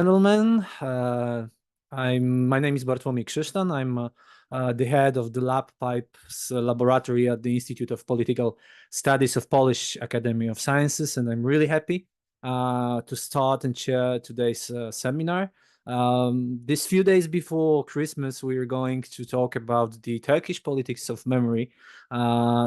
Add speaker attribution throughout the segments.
Speaker 1: Gentlemen, my name is Bartłomiej Krzysztof. I'm the head of the Lab Pipes laboratory at the Institute of Political Studies of Polish Academy of Sciences, and I'm really happy to start and chair today's seminar. These few days before Christmas, we are going to talk about the Turkish politics of memory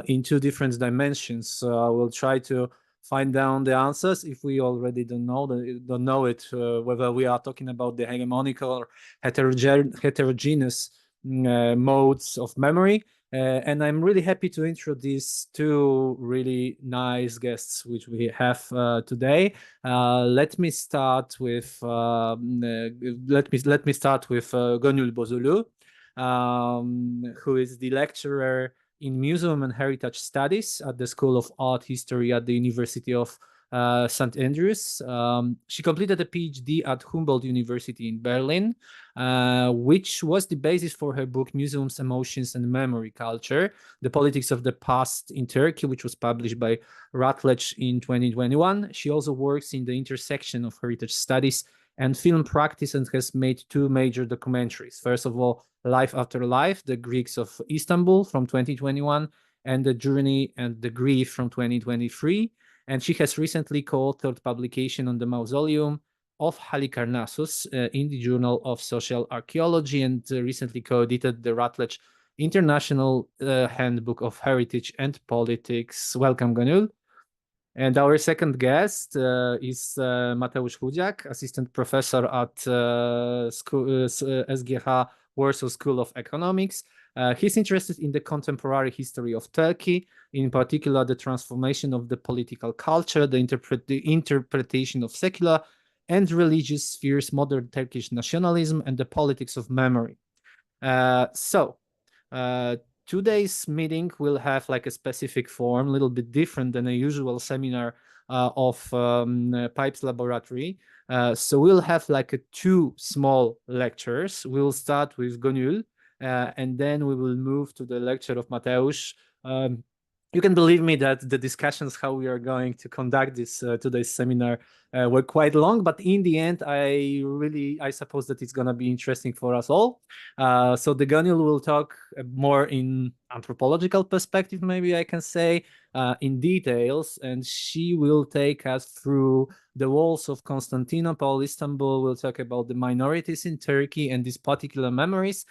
Speaker 1: in two different dimensions. We'll try to find down the answers if we already don't know it, whether we are talking about the hegemonic or heterogeneous modes of memory. And I'm really happy to introduce two really nice guests which we have today. Let me start with Gönül Bozulu, who is the lecturer in Museum and Heritage Studies at the School of Art History at the University of St. Andrews. She completed a PhD at Humboldt University in Berlin, which was the basis for her book Museums, Emotions and Memory Culture, The Politics of the Past in Turkey, which was published by Routledge in 2021. She also works in the intersection of heritage studies and film practice and has made two major documentaries. First of all, Life After Life, The Greeks of Istanbul from 2021, and The Journey and the Grief from 2023. And she has recently co-authored publication on the mausoleum of Halicarnassus in the Journal of Social Archaeology, and recently co-edited the Routledge International Handbook of Heritage and Politics. Welcome, Gönül. And our second guest is Mateusz Chudziak, assistant professor at SGH Warsaw School of Economics. He's interested in the contemporary history of Turkey, in particular the transformation of the political culture, the interpretation of secular and religious spheres, modern Turkish nationalism, and the politics of memory. Today's meeting will have like a specific form, a little bit different than a usual seminar of Pipes Laboratory. So we'll have like two small lectures. We'll start with Gönül, and then we will move to the lecture of Mateusz. You can believe me that the discussions how we are going to conduct this today's seminar were quite long, but in the end, I suppose that it's gonna be interesting for us all. So the Gönül will talk more in anthropological perspective, maybe I can say, in details, and she will take us through the walls of Constantinople, Istanbul. We'll talk about the minorities in Turkey and these particular memories.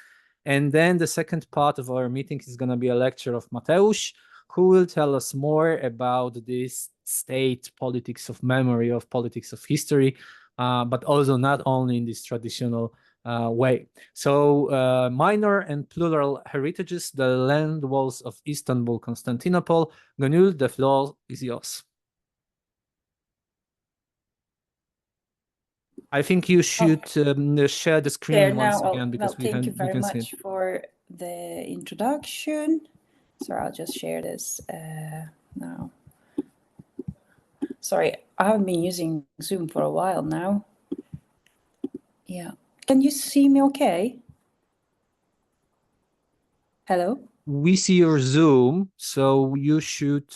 Speaker 1: And then the second part of our meeting is gonna be a lecture of Mateusz, who will tell us more about this state politics of memory, of politics of history, but also not only in this traditional way. So minor and plural heritages, the land walls of Istanbul, Constantinople. Gönül, the floor is yours. I think you should share the screen once again, because
Speaker 2: thank you very much for the introduction. So I'll just share this now. Sorry, I haven't been using Zoom for a while now. Yeah. Can you see me okay? Hello?
Speaker 1: We see your Zoom, so you should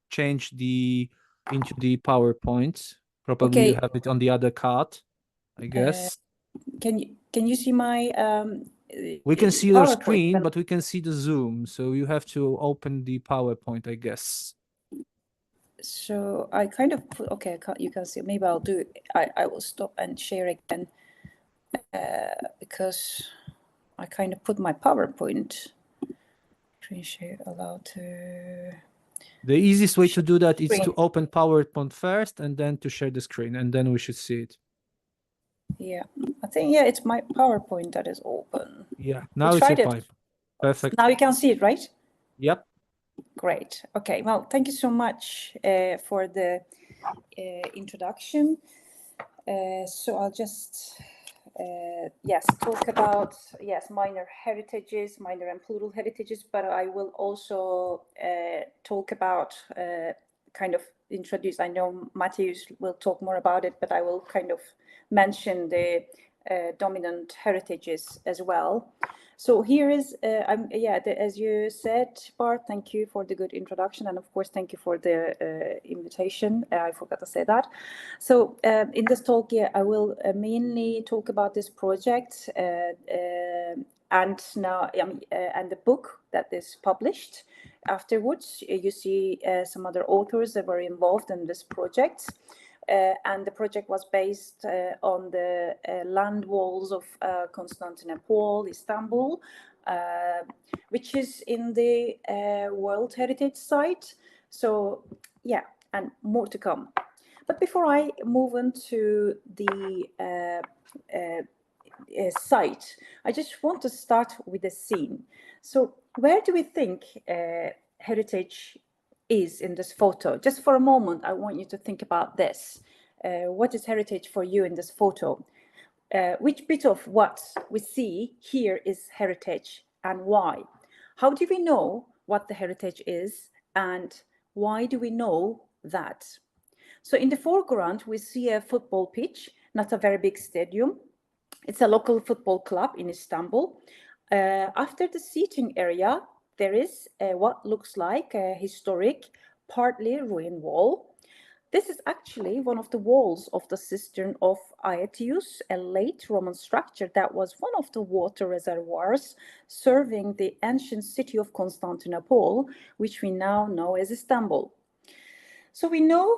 Speaker 1: change into the PowerPoint. Probably you have it on the other card, I guess.
Speaker 2: Can you see my
Speaker 1: we can see your screen, but we can see the Zoom, so you have to open the PowerPoint, I guess.
Speaker 2: So I kind of put, okay, you can see, maybe I'll do it. I will stop and share again because I kind of put my PowerPoint. Screen share, allow to...
Speaker 1: The easiest way to do that is to open PowerPoint first and then to share the screen, and then we should see it.
Speaker 2: Yeah, I think, yeah, it's my PowerPoint that is open.
Speaker 1: Yeah, now it's open. Perfect.
Speaker 2: Now you can see it, right?
Speaker 1: Yep.
Speaker 2: Great. Okay, well, thank you so much for the introduction. So I'll just, talk about, minor heritages, minor and plural heritages, but I will also talk about kind of introduce, I know Mateusz will talk more about it, but I will kind of mention the dominant heritages as well. So here is, as you said, Bart, thank you for the good introduction. And of course, thank you for the invitation. I forgot to say that. So in this talk, I will mainly talk about this project and the book that is published. Afterwards, you see some other authors that were involved in this project. And the project was based on the land walls of Constantinople, Istanbul, which is in the World Heritage Site. So, yeah, and more to come. But before I move into the site, I just want to start with a scene. So, where do we think heritage is in this photo? Just for a moment, I want you to think about this. What is heritage for you in this photo? Which bit of what we see here is heritage and why? How do we know what the heritage is and why do we know that? So in the foreground, we see a football pitch, not a very big stadium. It's a local football club in Istanbul. After the seating area, there is what looks like a historic, partly ruined wall. This is actually one of the walls of the cistern of Aetius, a late Roman structure that was one of the water reservoirs serving the ancient city of Constantinople, which we now know as Istanbul. So we know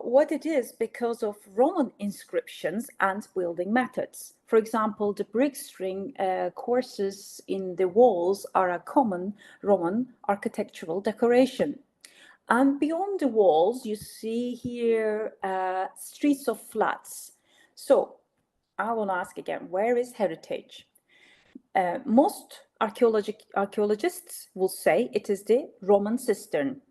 Speaker 2: what it is because of Roman inscriptions and building methods. For example, the brick string courses in the walls are a common Roman architectural decoration. And beyond the walls, you see here streets of flats. So I will ask again, where is heritage? Most archaeologists will say it is the Roman cistern.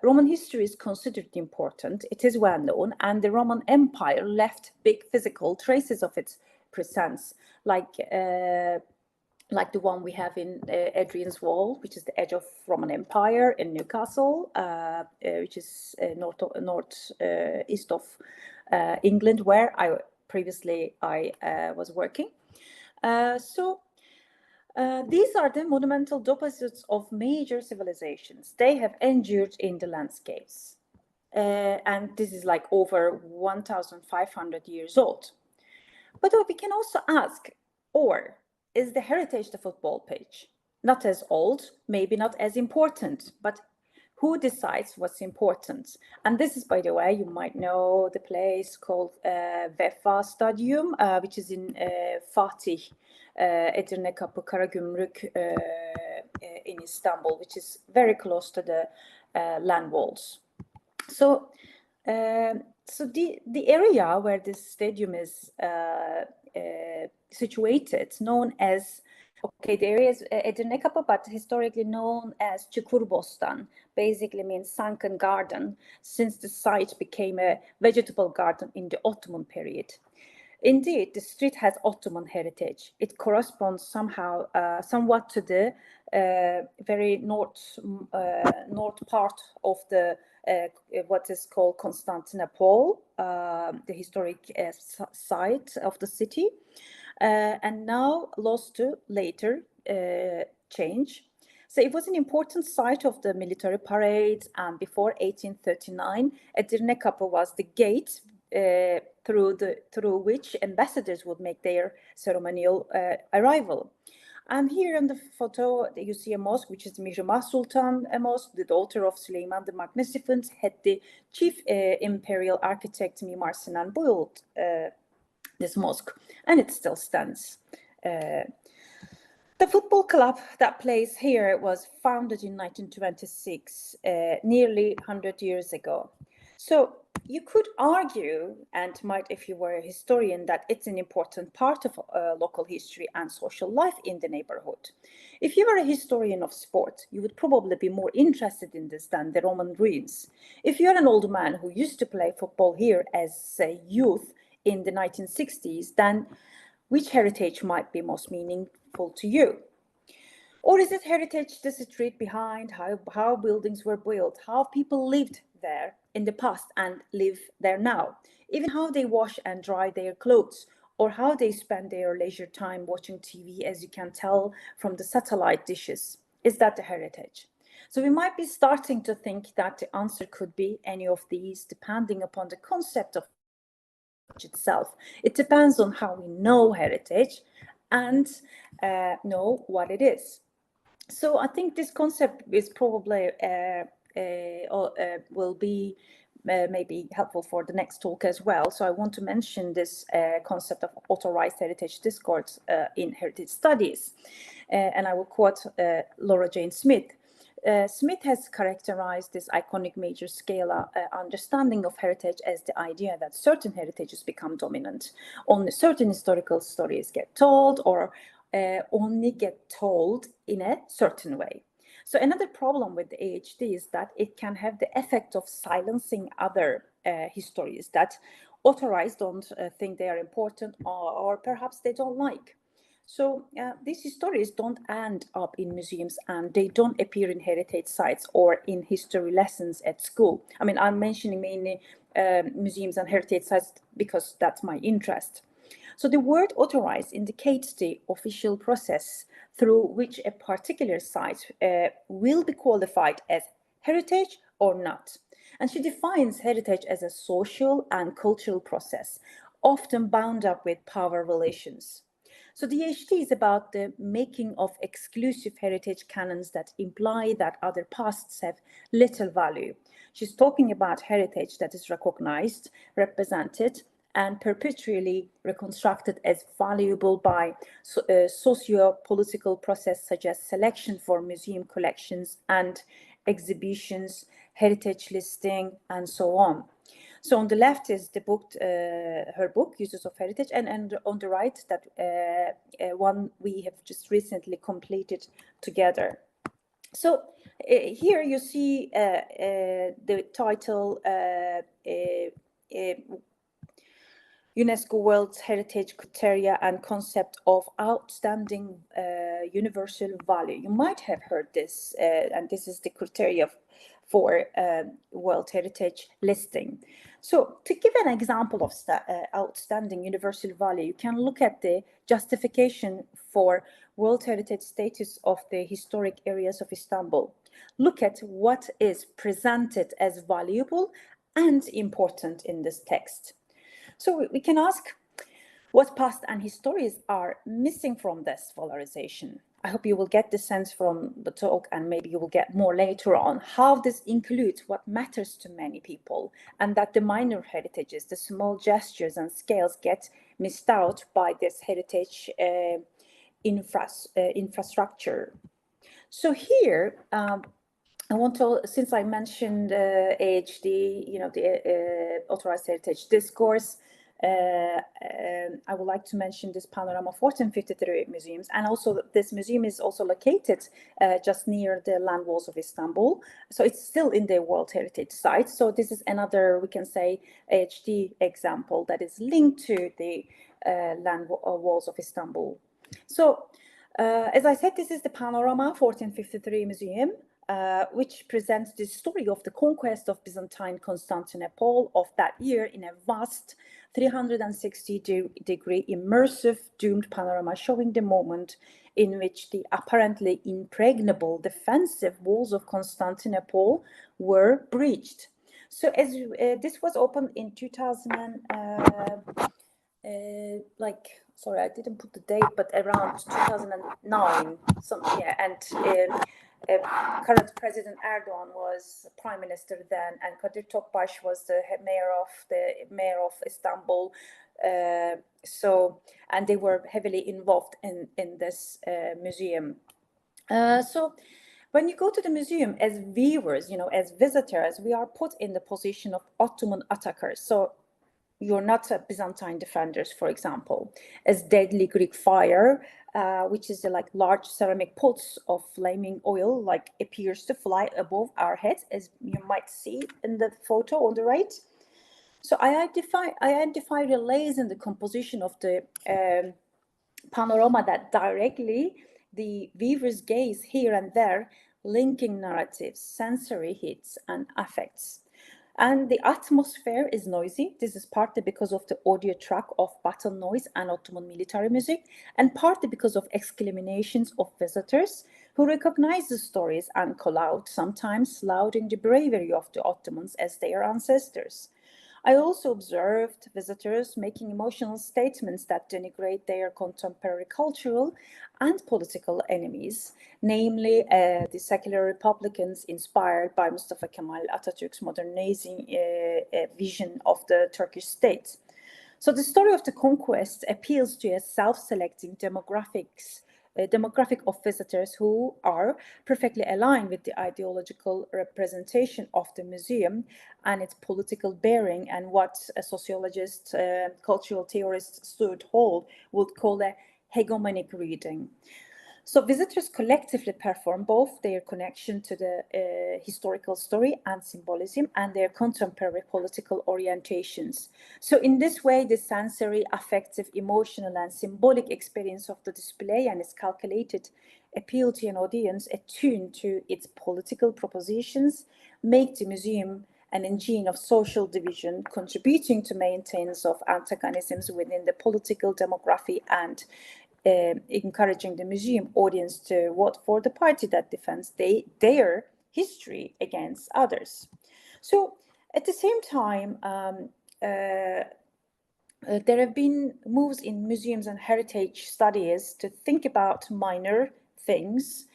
Speaker 2: Roman history is considered important, it is well known, and the Roman Empire left big physical traces of its presence, like the one we have in Adrian's Wall, which is the edge of Roman Empire in Newcastle, which is northeast of England, where I previously was working. These are the monumental deposits of major civilizations. They have endured in the landscapes. And this is like over 1,500 years old. But we can also ask, or is the heritage the football pitch? Not as old, maybe not as important, but who decides what's important? And this is, by the way, you might know the place called Vefa Stadium, which is in Fatih, Edirne Kapı Karagümrük in Istanbul, which is very close to the land walls. So the area where this stadium is situated, known as, the area is Edirne Kapı, but historically known as Çukurbostan, basically means sunken garden, since the site became a vegetable garden in the Ottoman period. Indeed, the street has Ottoman heritage. It corresponds somewhat to the very north part of the what is called Constantinople, the historic site of the city, and now lost to later change. So it was an important site of the military parades, and before 1839, Edirne Kapı was the gate through which ambassadors would make their ceremonial arrival. And here in the photo, you see a mosque, which is Mihrimah Sultan Mosque, the daughter of Süleyman the Magnificent, had the chief imperial architect Mimar Sinan built this mosque, and it still stands. The football club that plays here was founded in 1926, nearly 100 years ago. So you could argue, and might if you were a historian, that it's an important part of local history and social life in the neighborhood. If you were a historian of sport, you would probably be more interested in this than the Roman ruins. If you're an old man who used to play football here as a youth in the 1960s, then which heritage might be most meaningful to you? Or is it heritage the street behind, how buildings were built, how people lived there in the past and live there now, even how they wash and dry their clothes, or how they spend their leisure time watching TV, as you can tell from the satellite dishes. Is that the heritage? So we might be starting to think that the answer could be any of these, depending upon the concept of itself. It depends on how we know heritage and know what it is. So I think this concept is probably will be maybe helpful for the next talk as well. So I want to mention this concept of authorized heritage discourse in heritage studies. And I will quote Laura Jane Smith. Smith has characterized this iconic major scale understanding of heritage as the idea that certain heritages become dominant. Only certain historical stories get told, or only get told in a certain way. So another problem with the AHD is that it can have the effect of silencing other histories that authorized don't think they are important, or perhaps they don't like. So these stories don't end up in museums, and they don't appear in heritage sites or in history lessons at school. I mean, I'm mentioning mainly museums and heritage sites because that's my interest. So the word authorized indicates the official process through which a particular site will be qualified as heritage or not. And she defines heritage as a social and cultural process, often bound up with power relations. So the HT is about the making of exclusive heritage canons that imply that other pasts have little value. She's talking about heritage that is recognized, represented, and perpetually reconstructed as valuable by socio-political process such as selection for museum collections and exhibitions, heritage listing, and so on. So on the left is the book, her book, Uses of Heritage, and on the right, that one we have just recently completed together. So here you see the title, UNESCO World Heritage Criteria and Concept of Outstanding Universal Value. You might have heard this, and this is the criteria for World Heritage listing. So to give an example of outstanding universal value, you can look at the justification for World Heritage status of the historic areas of Istanbul. Look at what is presented as valuable and important in this text. So we can ask what past and histories are missing from this valorization. I hope you will get the sense from the talk, and maybe you will get more later on, how this includes what matters to many people, and that the minor heritages, the small gestures and scales, get missed out by this heritage infrastructure. So here, I want to, since I mentioned AHD, the Authorized Heritage Discourse, I would like to mention this panorama of 1453 museums, and also this museum is also located just near the land walls of Istanbul, so it's still in the World Heritage Site. So this is another, we can say, AHD example that is linked to the land walls of Istanbul. So as I said, this is the panorama 1453 museum, which presents the story of the conquest of Byzantine Constantinople of that year in a vast 360-degree immersive doomed panorama, showing the moment in which the apparently impregnable defensive walls of Constantinople were breached. So as this was opened in 2000, sorry, I didn't put the date, but around 2009, something, yeah, and current President Erdogan was prime minister then, and Kadir Topbaş was the mayor of Istanbul. So, and they were heavily involved in this museum. So when you go to the museum as viewers, as visitors, we are put in the position of Ottoman attackers. So you're not Byzantine defenders, for example, as deadly Greek fire, which is like large ceramic pots of flaming oil, like appears to fly above our heads, as you might see in the photo on the right. So I identify relays in the composition of the panorama that directly the viewer's gaze here and there, linking narratives, sensory hits, and affects. And the atmosphere is noisy. This is partly because of the audio track of battle noise and Ottoman military music, and partly because of exclamations of visitors who recognize the stories and call out, sometimes lauding the bravery of the Ottomans as their ancestors. I also observed visitors making emotional statements that denigrate their contemporary cultural and political enemies, namely the secular republicans inspired by Mustafa Kemal Atatürk's modernizing vision of the Turkish state. So the story of the conquest appeals to a self-selecting demographic of visitors who are perfectly aligned with the ideological representation of the museum and its political bearing, and what a sociologist, cultural theorist Stuart Hall would call a hegemonic reading. So visitors collectively perform both their connection to the historical story and symbolism and their contemporary political orientations. So in this way, the sensory, affective, emotional, and symbolic experience of the display and its calculated appeal to an audience attuned to its political propositions make the museum an engine of social division, contributing to maintenance of antagonisms within the political demography and encouraging the museum audience to vote for the party that defends their history against others. So at the same time, there have been moves in museums and heritage studies to think about minor things,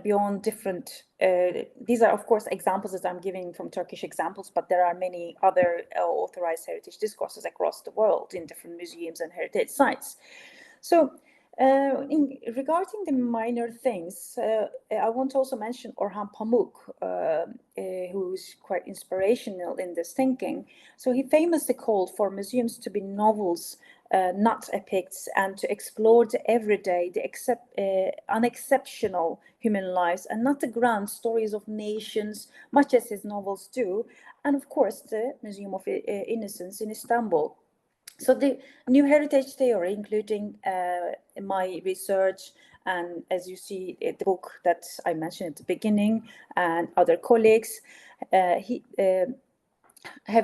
Speaker 2: beyond different. These are, of course, examples that I'm giving from Turkish examples, but there are many other authorized heritage discourses across the world in different museums and heritage sites. So, regarding the minor things, I want to also mention Orhan Pamuk, who's quite inspirational in this thinking. So he famously called for museums to be novels, not epics, and to explore the everyday, the unexceptional human lives, and not the grand stories of nations, much as his novels do, and of course the Museum of Innocence in Istanbul. So the new heritage theory, including my research, and as you see, the book that I mentioned at the beginning, and other colleagues, have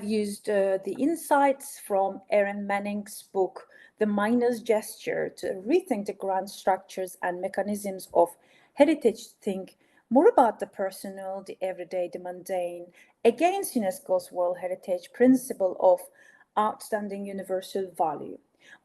Speaker 2: used the insights from Aaron Manning's book, The Miner's Gesture, to rethink the grand structures and mechanisms of heritage, think more about the personal, the everyday, the mundane, against UNESCO's World Heritage principle of outstanding universal value.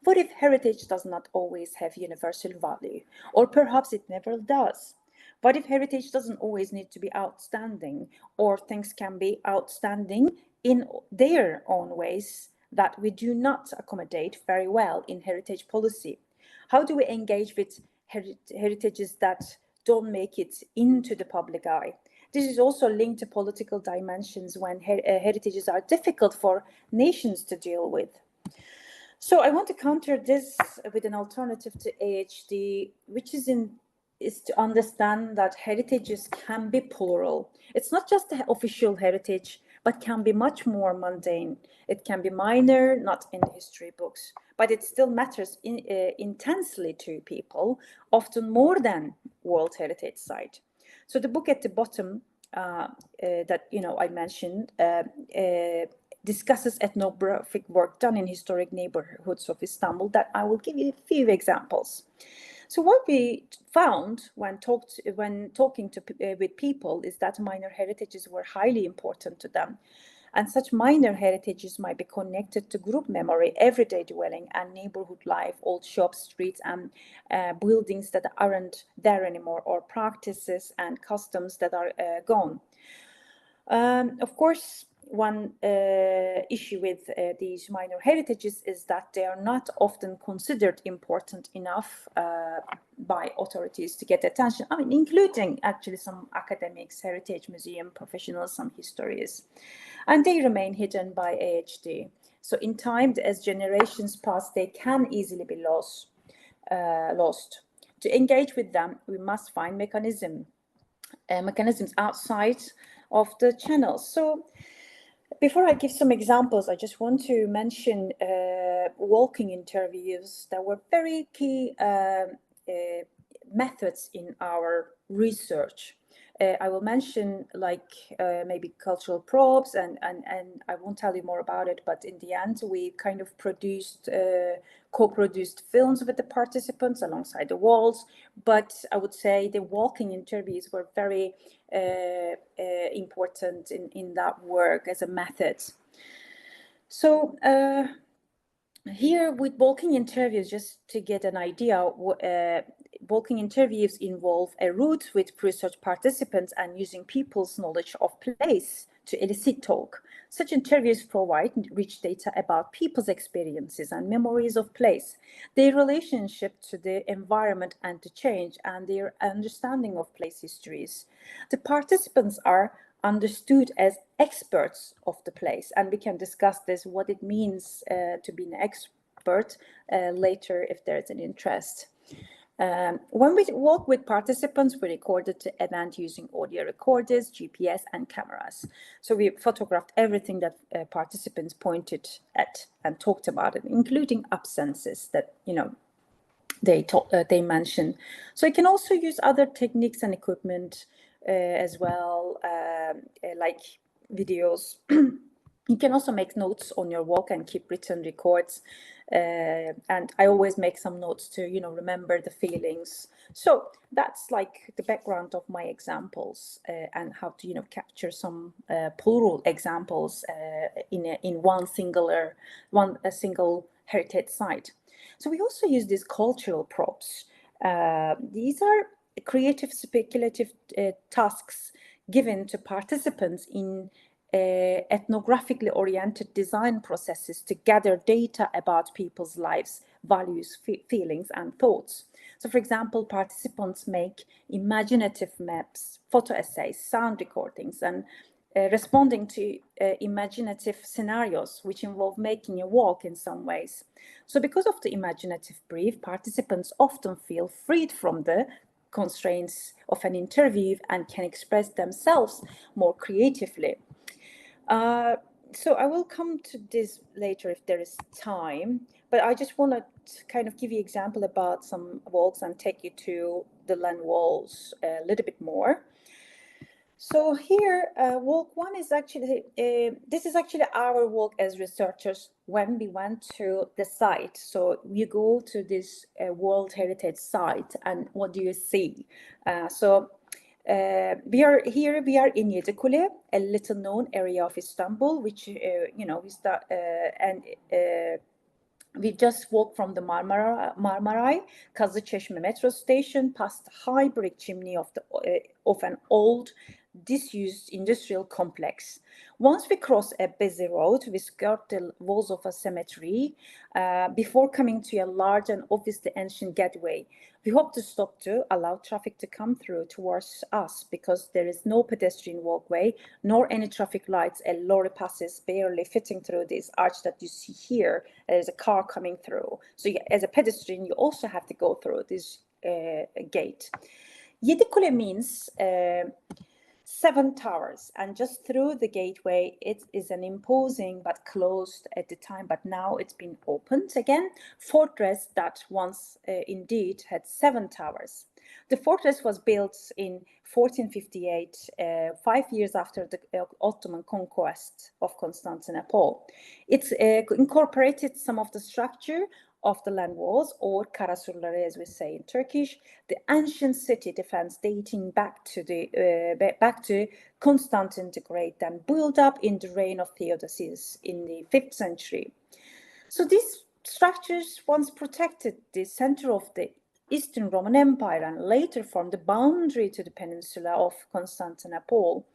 Speaker 2: What if heritage does not always have universal value? Or perhaps it never does? What if heritage doesn't always need to be outstanding, or things can be outstanding in their own ways that we do not accommodate very well in heritage policy? How do we engage with heritages that don't make it into the public eye? This is also linked to political dimensions when heritages are difficult for nations to deal with. So I want to counter this with an alternative to AHD, which is to understand that heritages can be plural. It's not just the official heritage, but can be much more mundane. It can be minor, not in the history books, but it still matters intensely to people, often more than World Heritage Site. So the book at the bottom that I mentioned discusses ethnographic work done in historic neighborhoods of Istanbul that I will give you a few examples. So what we found when talking with people is that minor heritages were highly important to them. And such minor heritages might be connected to group memory, everyday dwelling, and neighborhood life, old shops, streets, and buildings that aren't there anymore, or practices and customs that are gone. Of course, one issue with these minor heritages is that they are not often considered important enough by authorities to get attention. I mean, including actually some academics, heritage museum professionals, some historians, and they remain hidden by AHD. So in time, as generations pass, they can easily be lost. To engage with them, we must find mechanisms outside of the channels. So before I give some examples, I just want to mention walking interviews that were very key methods in our research. I will mention like maybe cultural probes, and I won't tell you more about it, but in the end we kind of produced co-produced films with the participants alongside the walls. But I would say the walking interviews were very important in that work as a method. So here with walking interviews, just to get an idea, walking interviews involve a route with research participants and using people's knowledge of place to elicit talk. Such interviews provide rich data about people's experiences and memories of place, their relationship to the environment and to change, and their understanding of place histories. The participants are understood as experts of the place, and we can discuss this, what it means to be an expert later if there's an interest. When we walk with participants, we recorded the event using audio recorders, GPS, and cameras. So we photographed everything that participants pointed at and talked about it, including absences that, you know, they mentioned. So you can also use other techniques and equipment as well, like videos. You can also make notes on your walk and keep written records. And I always make some notes to, you know, remember the feelings. So that's like the background of my examples and how to, you know, capture some plural examples in one single heritage site. So we also use these cultural props. These are creative, speculative tasks given to participants in ethnographically oriented design processes to gather data about people's lives, values, feelings, and thoughts. So, for example, participants make imaginative maps, photo essays, sound recordings, and responding to imaginative scenarios, which involve making a walk in some ways. So because of the imaginative brief, participants often feel freed from the constraints of an interview and can express themselves more creatively. So I will come to this later if there is time, but I just want to kind of give you an example about some walks and take you to the land walls a little bit more. So here, walk one is actually, this is actually our walk as researchers when we went to the site. So you go to this World Heritage site, and what do you see? We are here, we are in Yedikule, a little known area of Istanbul, which, you know, we just walked from the Marmaray Kazıçeşme metro station past the high brick chimney of an old disused industrial complex. Once we cross a busy road, we skirt the walls of a cemetery before coming to a large and obviously ancient gateway. We hope to stop to allow traffic to come through towards us because there is no pedestrian walkway nor any traffic lights. A lorry passes barely fitting through this arch that you see here. There's a car coming through. So as a pedestrian, you also have to go through this gate. Yedikule means 7 towers, and just through the gateway it is an imposing but closed at the time, but now it's been opened again, fortress that once indeed had 7 towers. The fortress was built in 1458, 5 years after the Ottoman conquest of Constantinople. It's incorporated some of the structure of the land walls, or karasurları as we say in Turkish, the ancient city defense dating back to Constantine the Great, and built up in the reign of Theodosius in the 5th century. So these structures once protected the center of the Eastern Roman Empire and later formed the boundary to the peninsula of Constantinople.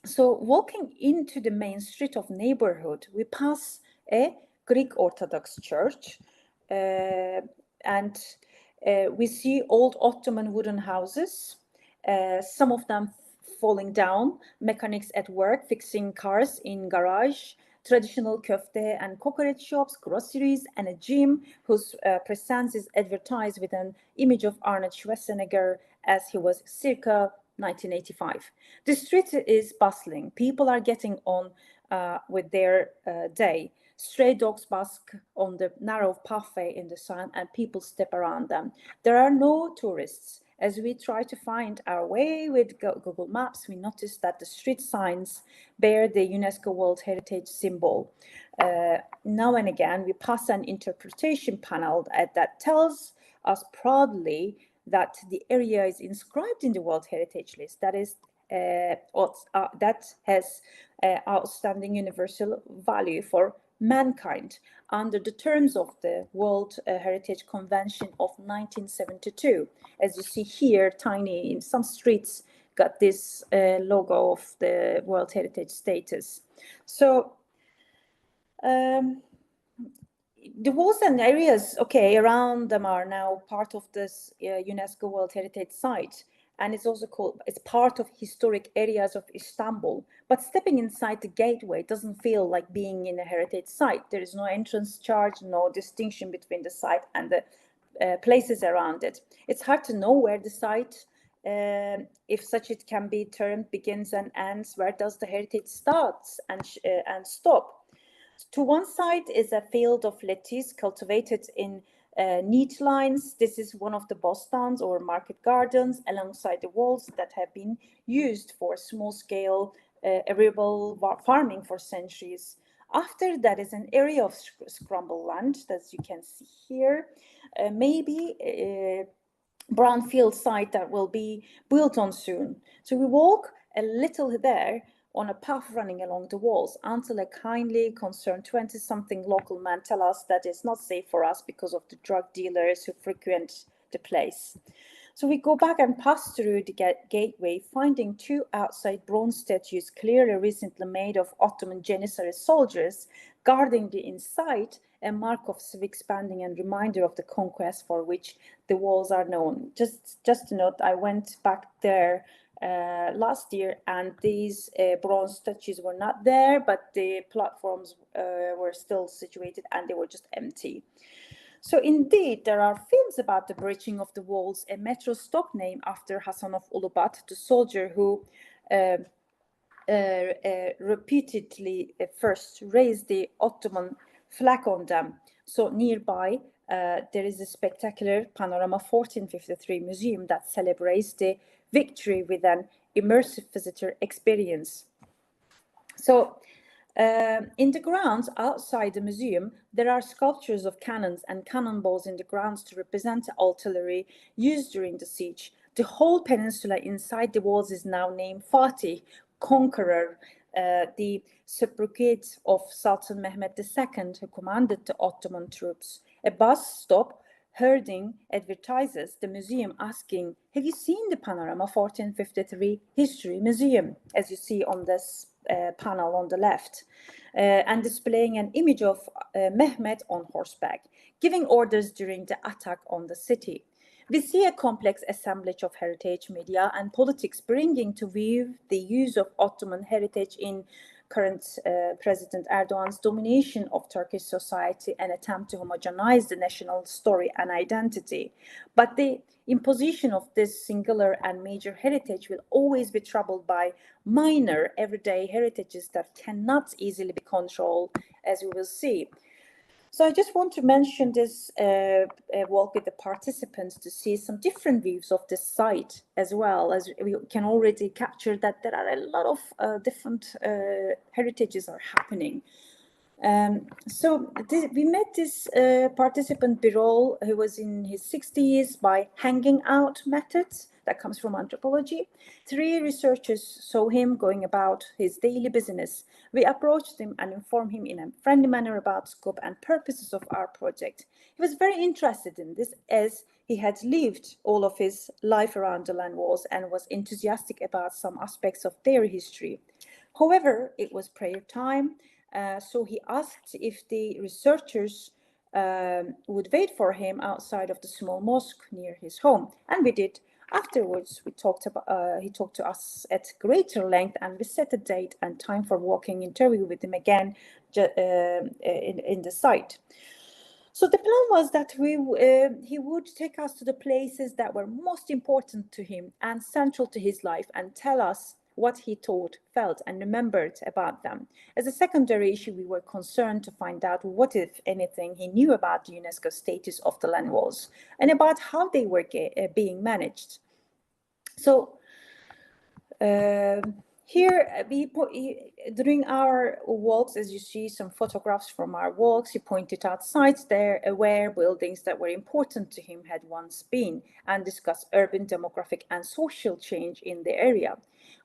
Speaker 2: So walking into the main street of neighborhood, we pass a Greek Orthodox church, and we see old Ottoman wooden houses, some of them falling down, mechanics at work fixing cars in garage, traditional köfte and kokoreç shops, groceries, and a gym whose presence is advertised with an image of Arnold Schwarzenegger as he was circa 1985. The street is bustling. People are getting on with their day. Stray dogs bask on the narrow pathway in the sun, and people step around them. There are no tourists, As we try to find our way with Google Maps, we notice that the street signs bear the UNESCO World Heritage symbol. Now and again, we pass an interpretation panel that tells us proudly that the area is inscribed in the World Heritage List. That is, that has outstanding universal value for mankind under the terms of the World Heritage Convention of 1972. As you see here, tiny in some streets got this logo of the World Heritage status. So the walls and areas, okay, around them are now part of this UNESCO World Heritage Site. And it's also called, it's part of historic areas of Istanbul. But stepping inside the gateway doesn't feel like being in a heritage site. There is no entrance charge, no distinction between the site and the places around it. It's hard to know where the site, if such it can be termed, begins and ends. Where does the heritage start and stop? To one side is a field of lettuce cultivated in neat lines. This is one of the bostans or market gardens alongside the walls that have been used for small-scale arable farming for centuries. After that is an area of scramble land, as you can see here. Maybe a brownfield site that will be built on soon. So we walk a little there on a path running along the walls until a kindly concerned 20-something local man tell us that it's not safe for us because of the drug dealers who frequent the place. So we go back and pass through the gateway, finding two outside bronze statues clearly recently made of Ottoman Janissary soldiers guarding the inside, a mark of civic standing and reminder of the conquest for which the walls are known. Just to note, I went back there last year, and these bronze statues were not there, but the platforms were still situated and they were just empty. So indeed, there are films about the breaching of the walls, a metro stop named after Hasan of Ulubat, the soldier who repeatedly first raised the Ottoman flag on them. So nearby, there is a spectacular Panorama 1453 museum that celebrates the victory with an immersive visitor experience. So in the grounds outside the museum, there are sculptures of cannons and cannonballs in the grounds to represent the artillery used during the siege. The whole peninsula inside the walls is now named Fatih, Conqueror, the sobriquet of Sultan Mehmed II, who commanded the Ottoman troops. A bus stop herding advertises the museum asking, have you seen the Panorama 1453 History Museum, as you see on this panel on the left, and displaying an image of Mehmed on horseback, giving orders during the attack on the city. We see a complex assemblage of heritage, media, and politics bringing to view the use of Ottoman heritage in current President Erdogan's domination of Turkish society and attempt to homogenize the national story and identity. But the imposition of this singular and major heritage will always be troubled by minor everyday heritages that cannot easily be controlled, as we will see. So I just want to mention this walk with the participants to see some different views of this site, as well as we can already capture that there are a lot of different heritages are happening. We met this participant Birol, who was in his 60s, by hanging out methods that comes from anthropology. 3 researchers saw him going about his daily business. We approached him and informed him in a friendly manner about scope and purposes of our project. He was very interested in this, as he had lived all of his life around the land walls and was enthusiastic about some aspects of their history. However, it was prayer time, so he asked if the researchers would wait for him outside of the small mosque near his home, and we did. Afterwards, he talked to us at greater length, and we set a date and time for walking interview with him again in the site. So the plan was that he would take us to the places that were most important to him and central to his life, and tell us what he thought, felt, and remembered about them. As a secondary issue, we were concerned to find out what, if anything, he knew about the UNESCO status of the land walls and about how they were being managed. So here, during our walks, as you see some photographs from our walks, he pointed out sites there where buildings that were important to him had once been, and discussed urban demographic and social change in the area.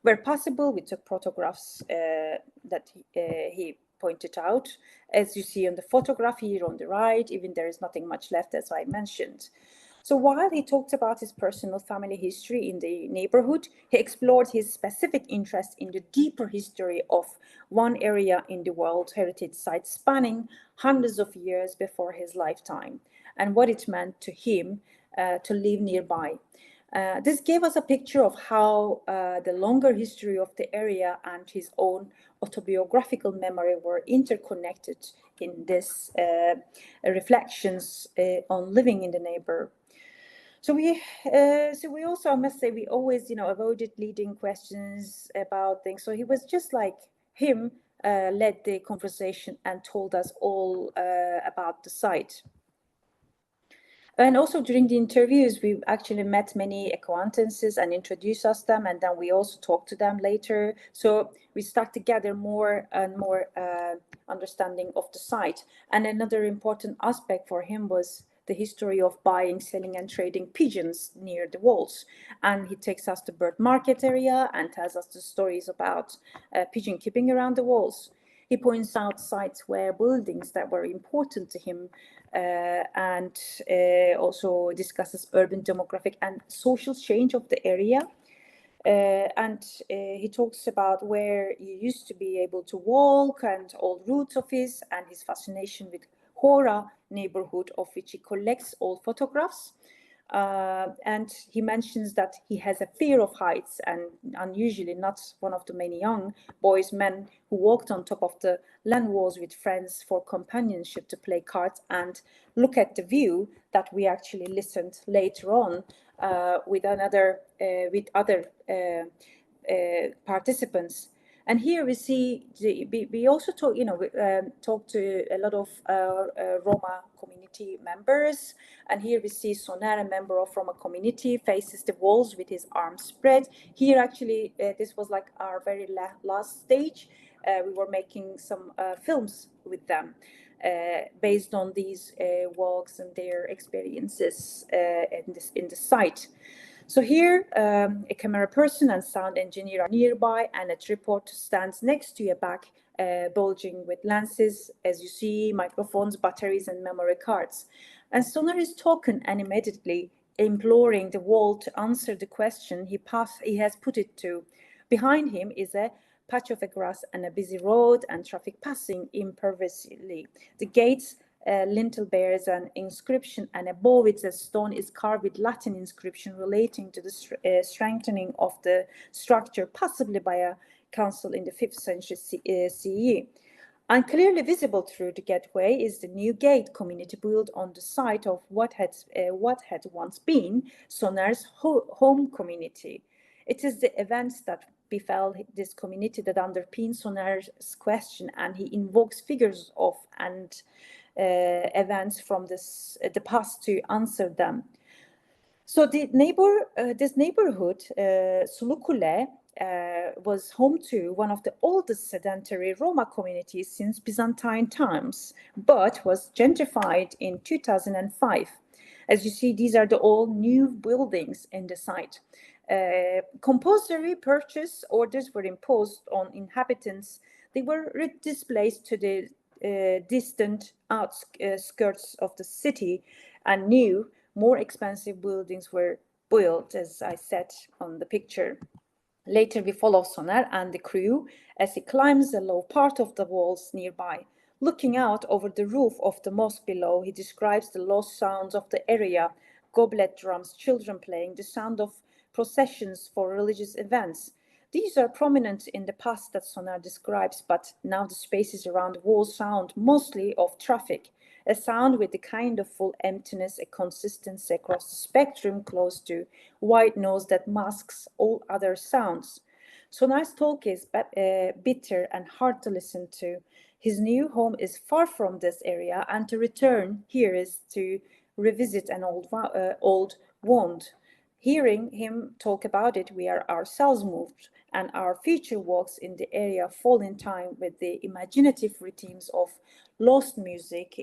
Speaker 2: Where possible, we took photographs that he pointed out. As you see on the photograph here on the right, even there is nothing much left, as I mentioned. So while he talked about his personal family history in the neighborhood, he explored his specific interest in the deeper history of one area in the World Heritage Site spanning hundreds of years before his lifetime, and what it meant to him to live nearby. This gave us a picture of how the longer history of the area and his own autobiographical memory were interconnected in this reflections on living in the neighborhood. So we also, I must say, we always, avoided leading questions about things. So he was just like him, led the conversation and told us all about the site. And also during the interviews, we actually met many acquaintances and introduced us them, and then we also talked to them later. So we start to gather more and more understanding of the site. And another important aspect for him was the history of buying, selling, and trading pigeons near the walls. And he takes us to bird market area and tells us the stories about pigeon keeping around the walls. He points out sites where buildings that were important to him and also discusses urban demographic and social change of the area. And he talks about where you used to be able to walk and old routes of his and his fascination with Hora neighborhood, of which he collects old photographs. And he mentions that he has a fear of heights, and unusually not one of the many young boys, men who walked on top of the land walls with friends for companionship to play cards and look at the view, that we actually listened later on with other participants. And here we see, we also talk, talk to a lot of Roma community members. And here we see Soner, a member of Roma community, faces the walls with his arms spread. Here, actually, this was like our very last stage. We were making some films with them based on these walks and their experiences in the site. So here, a camera person and sound engineer are nearby, and a tripod stands next to a back bulging with lenses, as you see, microphones, batteries, and memory cards. And Soner is talking animatedly, imploring the wall to answer the question he has put it to. Behind him is a patch of grass and a busy road, and traffic passing imperviously. The gates lintel bears an inscription, and above it a stone is carved with Latin inscription relating to the strengthening of the structure, possibly by a council in the 5th century CE. And clearly visible through the gateway is the new gate community built on the site of what had once been Soner's home community. It is the events that befell this community that underpin Soner's question, and he invokes figures of and events from the past to answer them. So this neighborhood, Sulukule, was home to one of the oldest sedentary Roma communities since Byzantine times, but was gentrified in 2005. As you see, these are the all new buildings in the site. Compulsory purchase orders were imposed on inhabitants. They were displaced to the distant outskirts of the city, and new, more expensive buildings were built, as I said on the picture. Later, we follow Soner and the crew as he climbs the low part of the walls nearby. Looking out over the roof of the mosque below, he describes the lost sounds of the area: goblet drums, children playing, the sound of processions for religious events. These are prominent in the past that Soner describes, but now the spaces around the walls sound mostly of traffic, a sound with a kind of full emptiness, a consistency across the spectrum close to white noise that masks all other sounds. Soner's talk is bitter and hard to listen to. His new home is far from this area, and to return here is to revisit an old wound. Hearing him talk about it, we are ourselves moved, and our future walks in the area fall in time with the imaginative rhythms of lost music.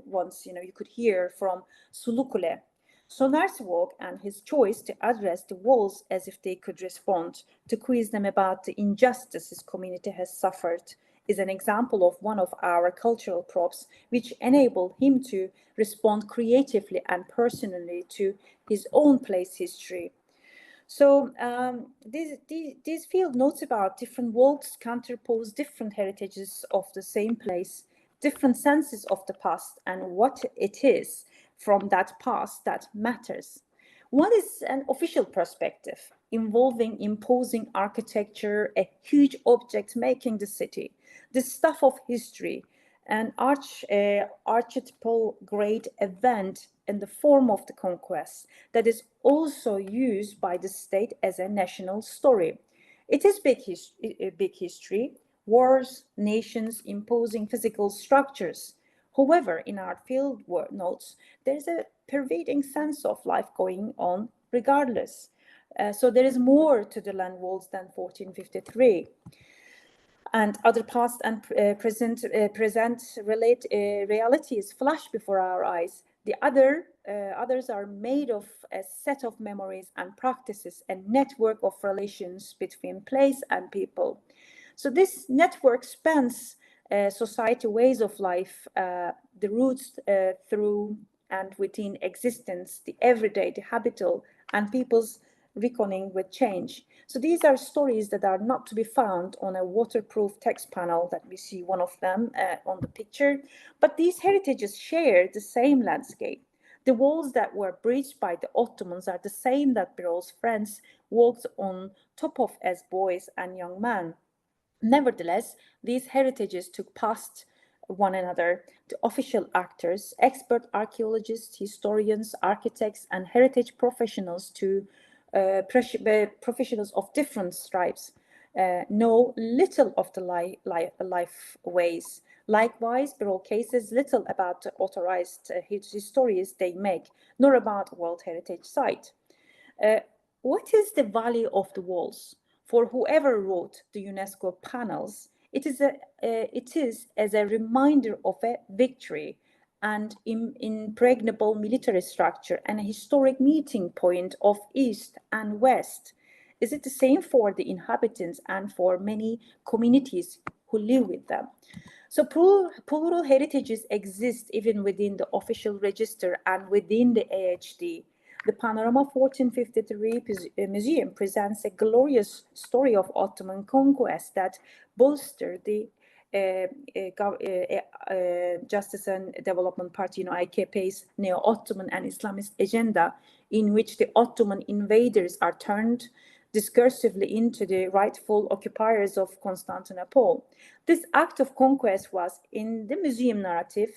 Speaker 2: Once, you could hear from Sulukule. Sonar's walk and his choice to address the walls as if they could respond, to quiz them about the injustice his community has suffered, is an example of one of our cultural props which enable him to respond creatively and personally to his own place history. So these field notes about different walks counterpose different heritages of the same place, different senses of the past, and what it is from that past that matters. One is an official perspective involving imposing architecture, a huge object making the city, the stuff of history, an archetypal great event in the form of the conquest that is also used by the state as a national story. It is big history, wars, nations imposing physical structures. However, in our field notes, there's a pervading sense of life going on regardless. So there is more to the land walls than 1453, and other past and present realities flash before our eyes. The others are made of a set of memories and practices, a network of relations between place and people. So this network spans society ways of life, the roots through and within existence, the everyday, the habitual, and people's reckoning with change. So these are stories that are not to be found on a waterproof text panel that we see one of them on the picture, but these heritages share the same landscape. The walls that were breached by the Ottomans are the same that Birol's friends walked on top of as boys and young men. Nevertheless, these heritages took past one another. The official actors, expert archaeologists, historians, architects, and heritage professionals professionals of different stripes know little of the life ways. Likewise, Birol cases little about the authorized histories they make, nor about World Heritage Site. What is the value of the walls? For whoever wrote the UNESCO panels, it is as a reminder of a victory and impregnable military structure and a historic meeting point of East and West. Is it the same for the inhabitants and for many communities who live with them? So plural heritages exist even within the official register and within the AHD. The Panorama 1453 Museum presents a glorious story of Ottoman conquest that bolstered the Justice and Development Party, AKP's neo-Ottoman and Islamist agenda, in which the Ottoman invaders are turned discursively into the rightful occupiers of Constantinople. This act of conquest was, in the museum narrative,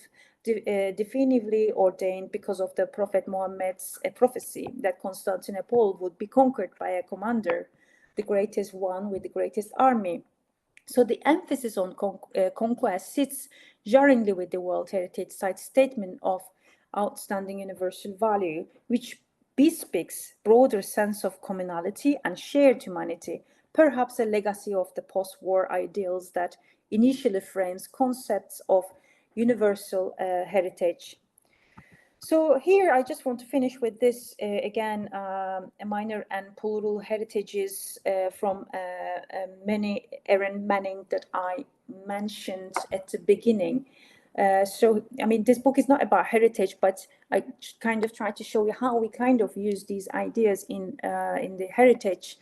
Speaker 2: definitively ordained because of the Prophet Muhammad's prophecy that Constantinople would be conquered by a commander, the greatest one with the greatest army. So the emphasis on conquest sits jarringly with the World Heritage Site statement of outstanding universal value, which bespeaks broader sense of communality and shared humanity, perhaps a legacy of the post-war ideals that initially frames concepts of universal heritage. So here I just want to finish with this again, a minor and plural heritages from many Erin Manning that I mentioned at the beginning. So, I mean, this book is not about heritage, but I kind of try to show you how we kind of use these ideas in the heritage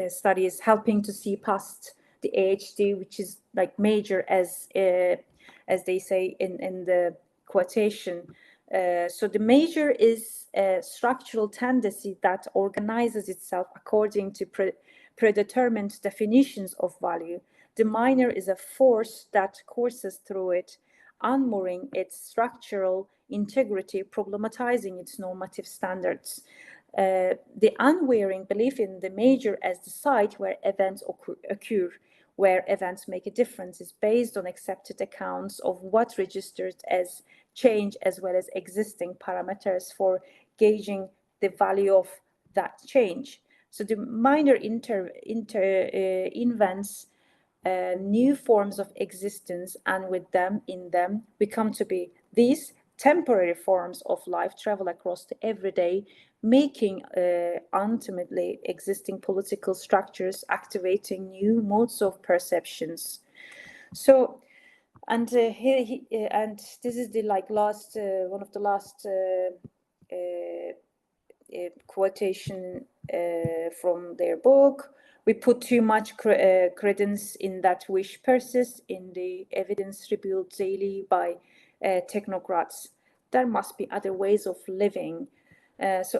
Speaker 2: studies, helping to see past the AHD, which is like major as they say in the quotation. So the major is a structural tendency that organizes itself according to predetermined definitions of value. The minor is a force that courses through it, unmooring its structural integrity, problematizing its normative standards. The unwavering belief in the major as the site where events occur, where events make a difference, is based on accepted accounts of what registers as change as well as existing parameters for gauging the value of that change. So the minor invents new forms of existence, and with them, in them, we come to be these temporary forms of life travel across the everyday, making ultimately existing political structures, activating new modes of perceptions. So, and and this is the last one of the last quotation from their book. We put too much credence in that wish persists in the evidence revealed daily by technocrats. There must be other ways of living. As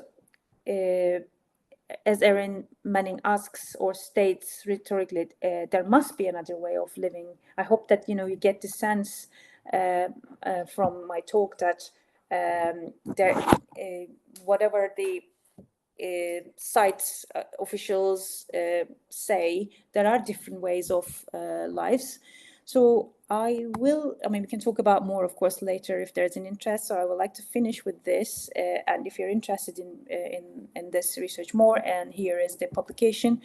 Speaker 2: Erin Manning asks or states rhetorically, there must be another way of living. I hope that you get the sense from my talk that there, whatever the sites officials say, there are different ways of lives. So I mean, we can talk about more, of course, later if there's an interest. So I would like to finish with this. And if you're interested in this research more, and here is the publication.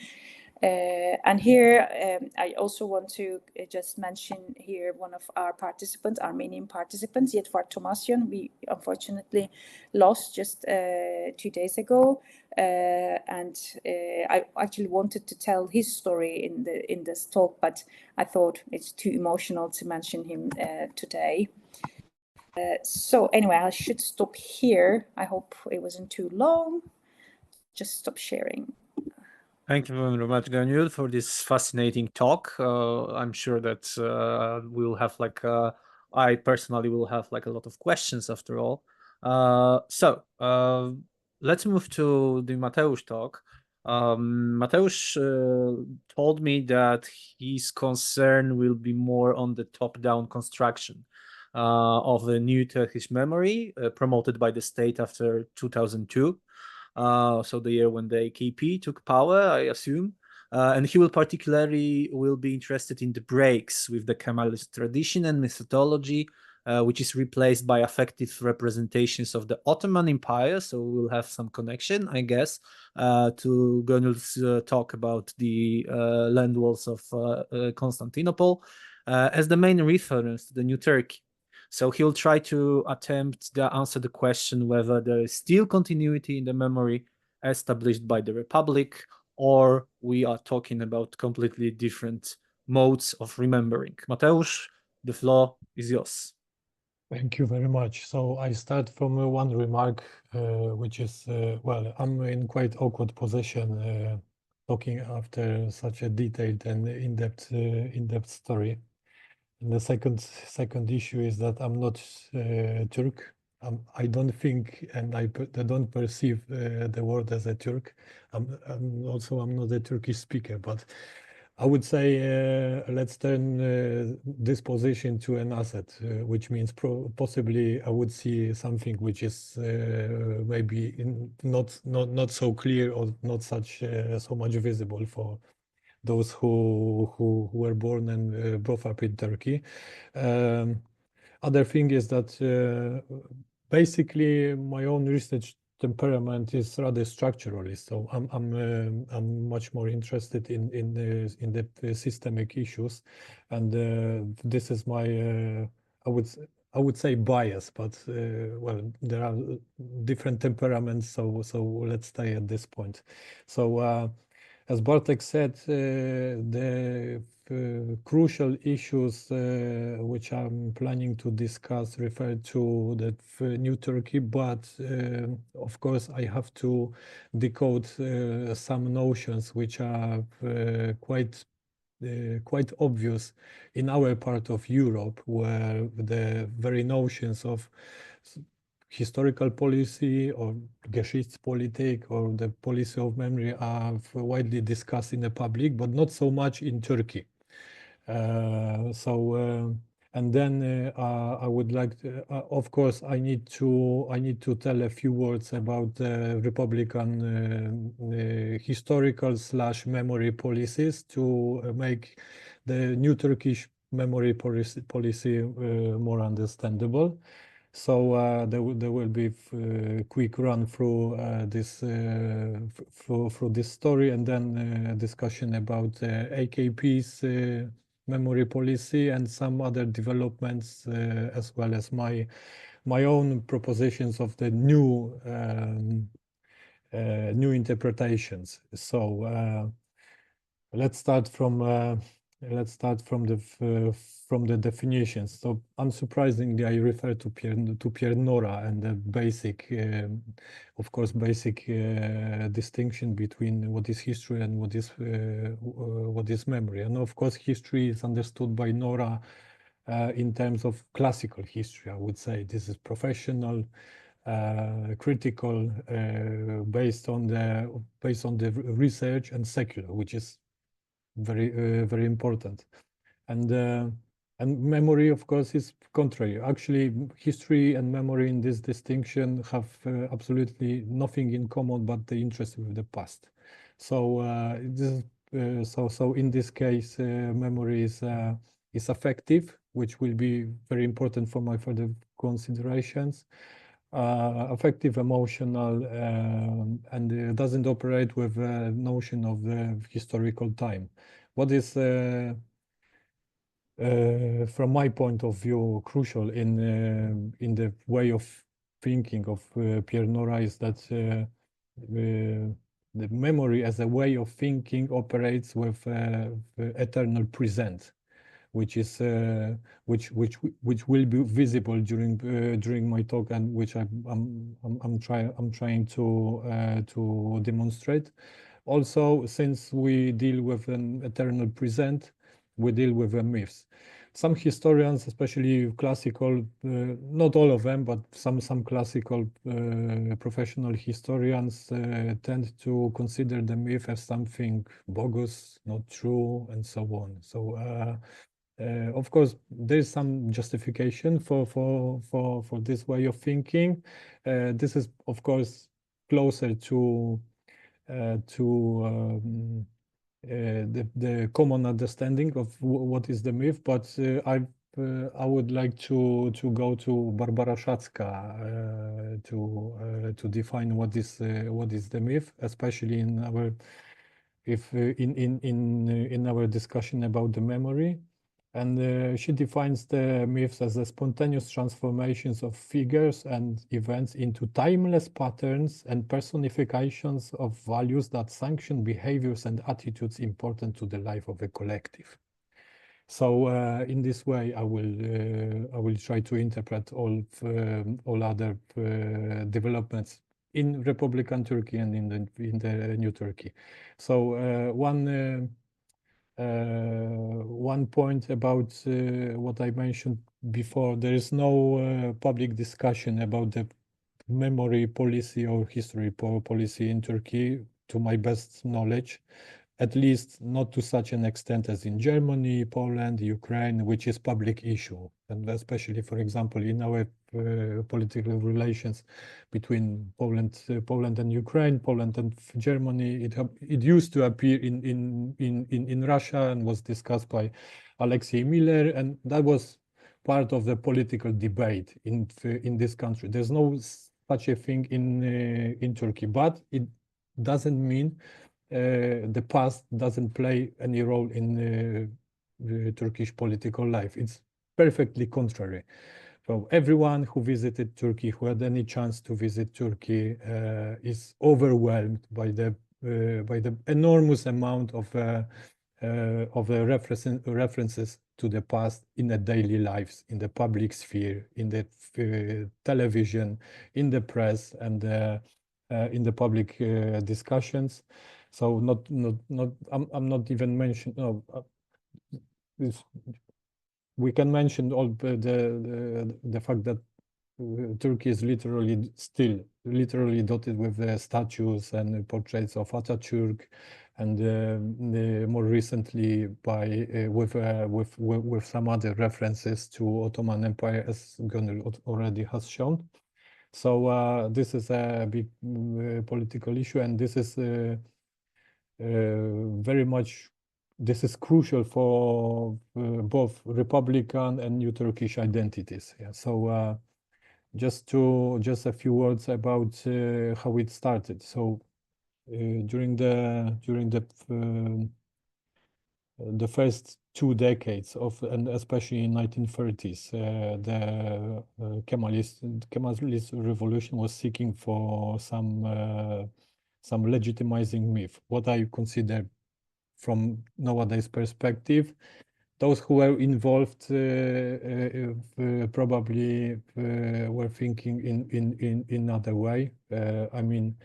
Speaker 2: And here, I also want to just mention here one of our participants, Armenian participants, Yetvar Tomasyan. We unfortunately lost just 2 days ago. And I actually wanted to tell his story in this talk, but I thought it's too emotional to mention him today. So anyway, I should stop here. I hope it wasn't too long. Just stop sharing.
Speaker 1: Thank you very much, Gönül, for this fascinating talk. I'm sure that we'll have I personally will have a lot of questions after all. So let's move to the Mateusz talk. Mateusz told me that his concern will be more on the top-down construction of the new Turkish memory promoted by the state after 2002. So the year when the AKP took power, I assume. And he will particularly be interested in the breaks with the Kemalist tradition and methodology, which is replaced by effective representations of the Ottoman Empire. So we'll have some connection, I guess, to Gönül's talk about the land walls of Constantinople as the main reference to the new Turkey. So he'll try to attempt to answer the question whether there is still continuity in the memory established by the Republic, or we are talking about completely different modes of remembering. Mateusz, the floor is yours.
Speaker 3: Thank you very much. So I start from one remark, which is, well, I'm in quite awkward position talking after such a detailed and in-depth story. And the second issue is that I'm not Turk. I don't think, and I don't perceive the word as a Turk. I'm not a Turkish speaker, but I would say let's turn this position to an asset, which means possibly I would see something which is maybe not so clear or not so much visible for those who were born and brought up in Turkey. Other thing is that basically my own research temperament is rather structuralist, so I'm much more interested in the systemic issues, and this is my I would say bias, but well, there are different temperaments, so let's stay at this point. So as Bartek said, the crucial issues which I'm planning to discuss refer to the new Turkey, but of course I have to decode some notions which are quite obvious in our part of Europe, where the very notions of historical policy or Geschichtspolitik or the policy of memory are widely discussed in the public, but not so much in Turkey. And then I would like to, of course, I need to tell a few words about the Republican historical / memory policies to make the new Turkish memory policy more understandable. So there will be a quick run through this through this story, and then a discussion about AKP's memory policy and some other developments, as well as my own propositions of the new new interpretations. So let's start from the definitions. So unsurprisingly, I refer to Pierre Nora and the basic, of course, basic distinction between what is history and what is memory. And of course, history is understood by Nora in terms of classical history. I would say this is professional, critical, based on the research, and secular, which is very important. And memory, of course, is contrary. Actually, history and memory in this distinction have absolutely nothing in common but the interest with the past. So so in this case, memory is affective, which will be very important for my further considerations. Affective, emotional, and doesn't operate with a notion of the historical time. What is, from my point of view, crucial in the way of thinking of Pierre Nora is that the memory as a way of thinking operates with the eternal present, which is which will be visible during my talk, and which I'm trying to demonstrate. Also, since we deal with an eternal present, we deal with the myths. Some historians, especially classical, not all of them, but some classical professional historians tend to consider the myth as something bogus, not true, and so on. So of course, there's some justification for this way of thinking. This is, of course, closer to the common understanding of what is the myth, but I would like to go to Barbara Szacka to define what is the myth, especially in our in our discussion about the memory. And she defines the myths as the spontaneous transformations of figures and events into timeless patterns and personifications of values that sanction behaviors and attitudes important to the life of a collective. So in this way, I will try to interpret all other developments in Republican Turkey and in the new Turkey. So one point about what I mentioned before, there is no public discussion about the memory policy or history policy in Turkey, to my best knowledge, at least not to such an extent as in Germany, Poland, Ukraine, which is public issue. And especially, for example, in our political relations between Poland and Ukraine, Poland and Germany, it used to appear in Russia and was discussed by Alexei Miller, and that was part of the political debate in this country. There's no such a thing in Turkey, but it doesn't mean the past doesn't play any role in Turkish political life. It's perfectly contrary. So everyone who visited Turkey, who had any chance to visit Turkey, is overwhelmed by the enormous amount of the references to the past in the daily lives, in the public sphere, in the television, in the press, and in the public discussions. So I'm not even mentioning. No, we can mention all the fact that Turkey is literally dotted with statues and portraits of Atatürk, and more recently with some other references to Ottoman Empire, as Gönül already has shown. So this is a big political issue, and this is very much. This is crucial for both Republican and New Turkish identities. Yeah. So just a few words about how it started. So during the first 2 decades of, and especially in 1930s, the Kemalist revolution was seeking for some legitimizing myth. What I consider from nowadays perspective, those who were involved probably were thinking in another way. I mean,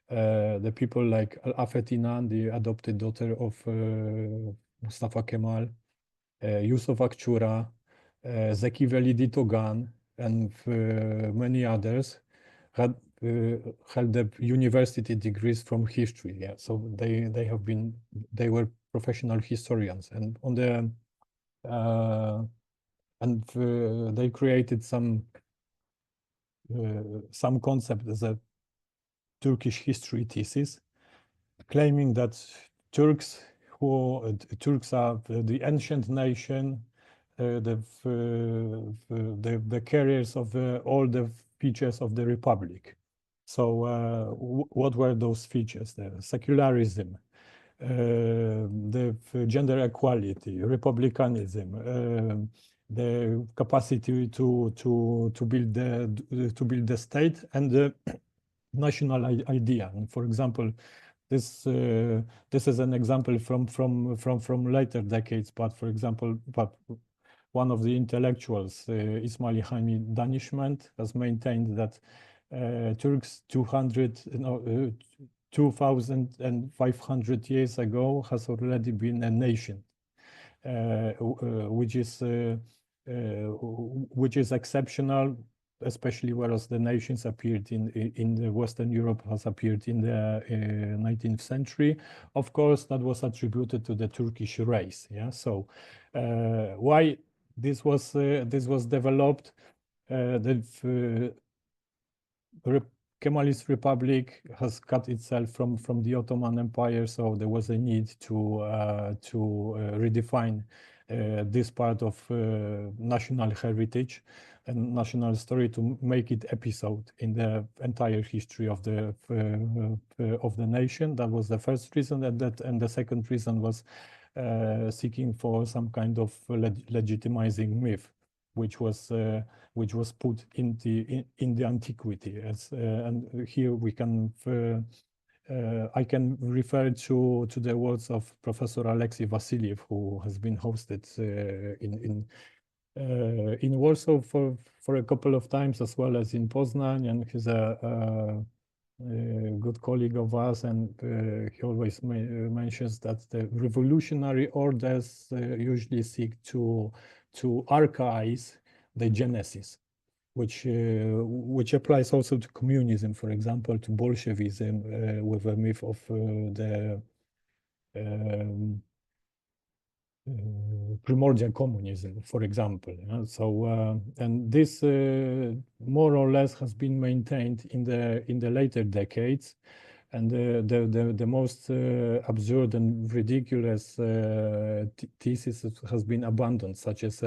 Speaker 3: the people like Afet Inan, the adopted daughter of Mustafa Kemal, Yusuf Akçura, Zeki Velidi Togan, and many others had held the university degrees from history. Yeah, so they were professional historians, and on the they created some concept as a Turkish history thesis, claiming that Turks are the ancient nation, the carriers of all the features of the republic. So what were those features? The secularism, the gender equality, republicanism, the capacity to build the state, and the national idea. And for example, this is an example from later decades. But for example, one of the intellectuals, Ismail Haimi Danishment, has maintained that Turks 2,500 years ago has already been a nation, which is exceptional, especially whereas the nations appeared in the Western Europe has appeared in the 19th century. Of course, that was attributed to the Turkish race. Yeah. So why this was developed? The Kemalist Republic has cut itself from the Ottoman Empire, so there was a need to redefine this part of national heritage and national story to make it episode in the entire history of the nation. That was the first reason, and the second reason was seeking for some kind of legitimizing myth, which was put in the antiquity. And here we can I can refer to the words of Professor Alexei Vasiliev, who has been hosted in Warsaw for a couple of times, as well as in Poznań, and he's a good colleague of us, and he always mentions that the revolutionary orders usually seek to archive the genesis, which applies also to communism, for example, to Bolshevism, with a myth of the primordial communism, for example. So and this more or less has been maintained in the later decades. And the most absurd and ridiculous thesis has been abandoned, such as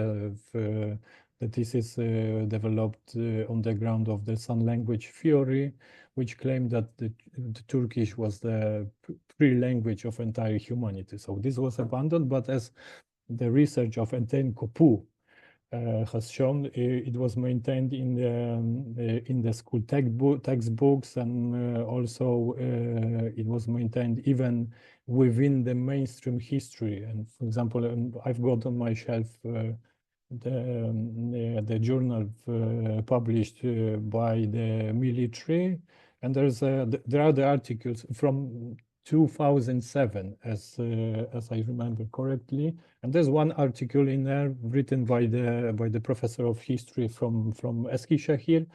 Speaker 3: the thesis developed on the ground of the Sun language theory, which claimed that the Turkish was the pre-language of entire humanity. So this was abandoned, but as the research of Enten Kopu has shown, it was maintained in the school textbooks, and also it was maintained even within the mainstream history. And for example, I've got on my shelf the journal published by the military, and there are the articles from 2007, as I remember correctly, and there's one article in there written by the professor of history from Eskişehir,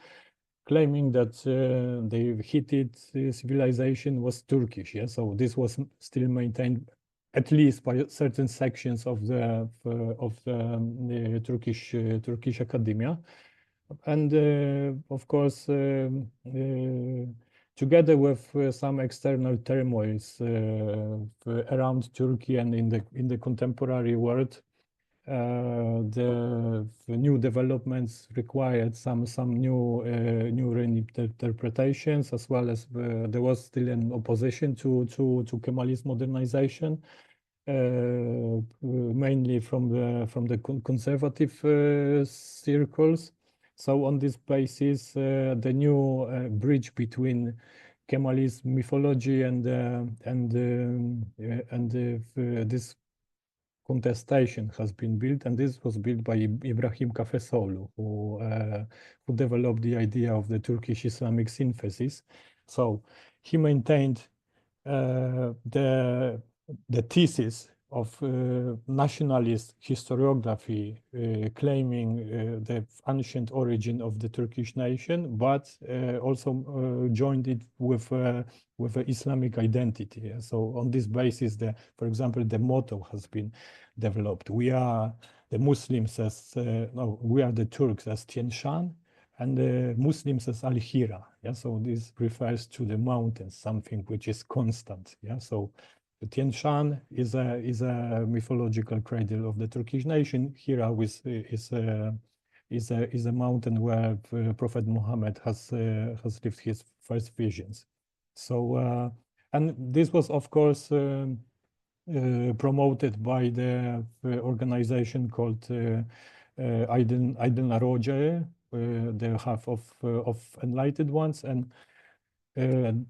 Speaker 3: claiming that the Hittite civilization was Turkish. Yeah, so this was still maintained, at least by certain sections of the Turkish academia, and of course, together with some external turmoils around Turkey and in the contemporary world, the new developments required some new reinterpretations, as well as there was still an opposition to Kemalist modernization, mainly from the conservative circles. So on this basis, the new bridge between Kemalist mythology and this contestation has been built, and this was built by Ibrahim Kafesoğlu, who developed the idea of the Turkish Islamic synthesis. So he maintained the thesis of nationalist historiography, claiming the ancient origin of the Turkish nation, but also joined it with an Islamic identity. So on this basis, for example, the motto has been developed. We are the Muslims as no, we are the Turks as Tien Shan, and the Muslims as Al-Hira. Yeah, so this refers to the mountains, something which is constant. Yeah, so the Tien Shan is a mythological cradle of the Turkish nation. Hira is a mountain where Prophet Muhammad has lived his first visions. So and this was, of course, promoted by the organization called Aydınlar Ocağı, the half of enlightened ones, and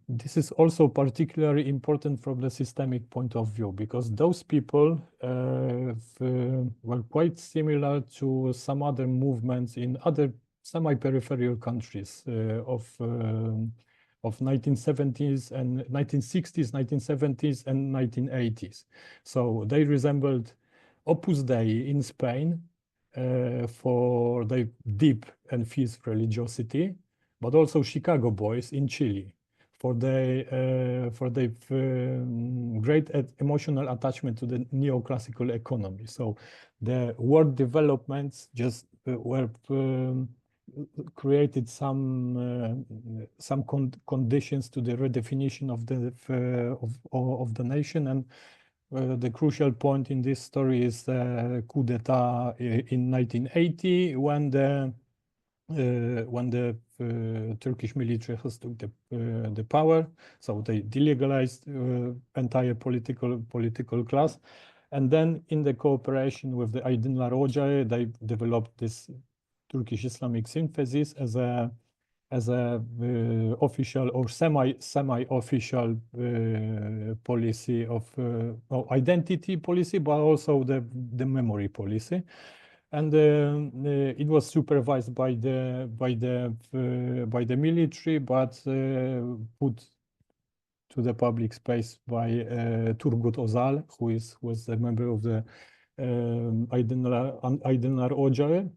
Speaker 3: this is also particularly important from the systemic point of view, because those people were quite similar to some other movements in other semi-peripheral countries of 1970s and 1960s, 1970s, and 1980s. So they resembled Opus Dei in Spain for their deep and fierce religiosity, but also Chicago Boys in Chile for their great emotional attachment to the neoclassical economy. So the world developments just were created some conditions to the redefinition of the nation. And the crucial point in this story is the coup d'etat in 1980, when the Turkish military has took the power. So they delegalized entire political class, and then in the cooperation with the Aydınlar Ocağı, they developed this Turkish Islamic synthesis as a official or semi-official policy of identity policy, but also the memory policy. And it was supervised by the military, but put to the public space by Turgut Özal, who was a member of the Aydınlar Ocağı.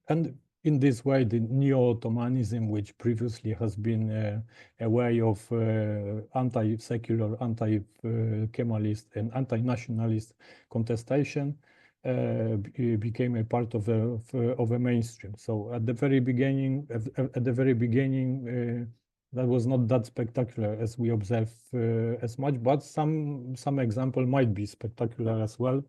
Speaker 3: And in this way, the neo-Ottomanism, which previously has been a way of anti-secular, anti-Kemalist, and anti-nationalist contestation, became a part of a mainstream. So at the very beginning, that was not that spectacular as we observe as much, but some example might be spectacular as well.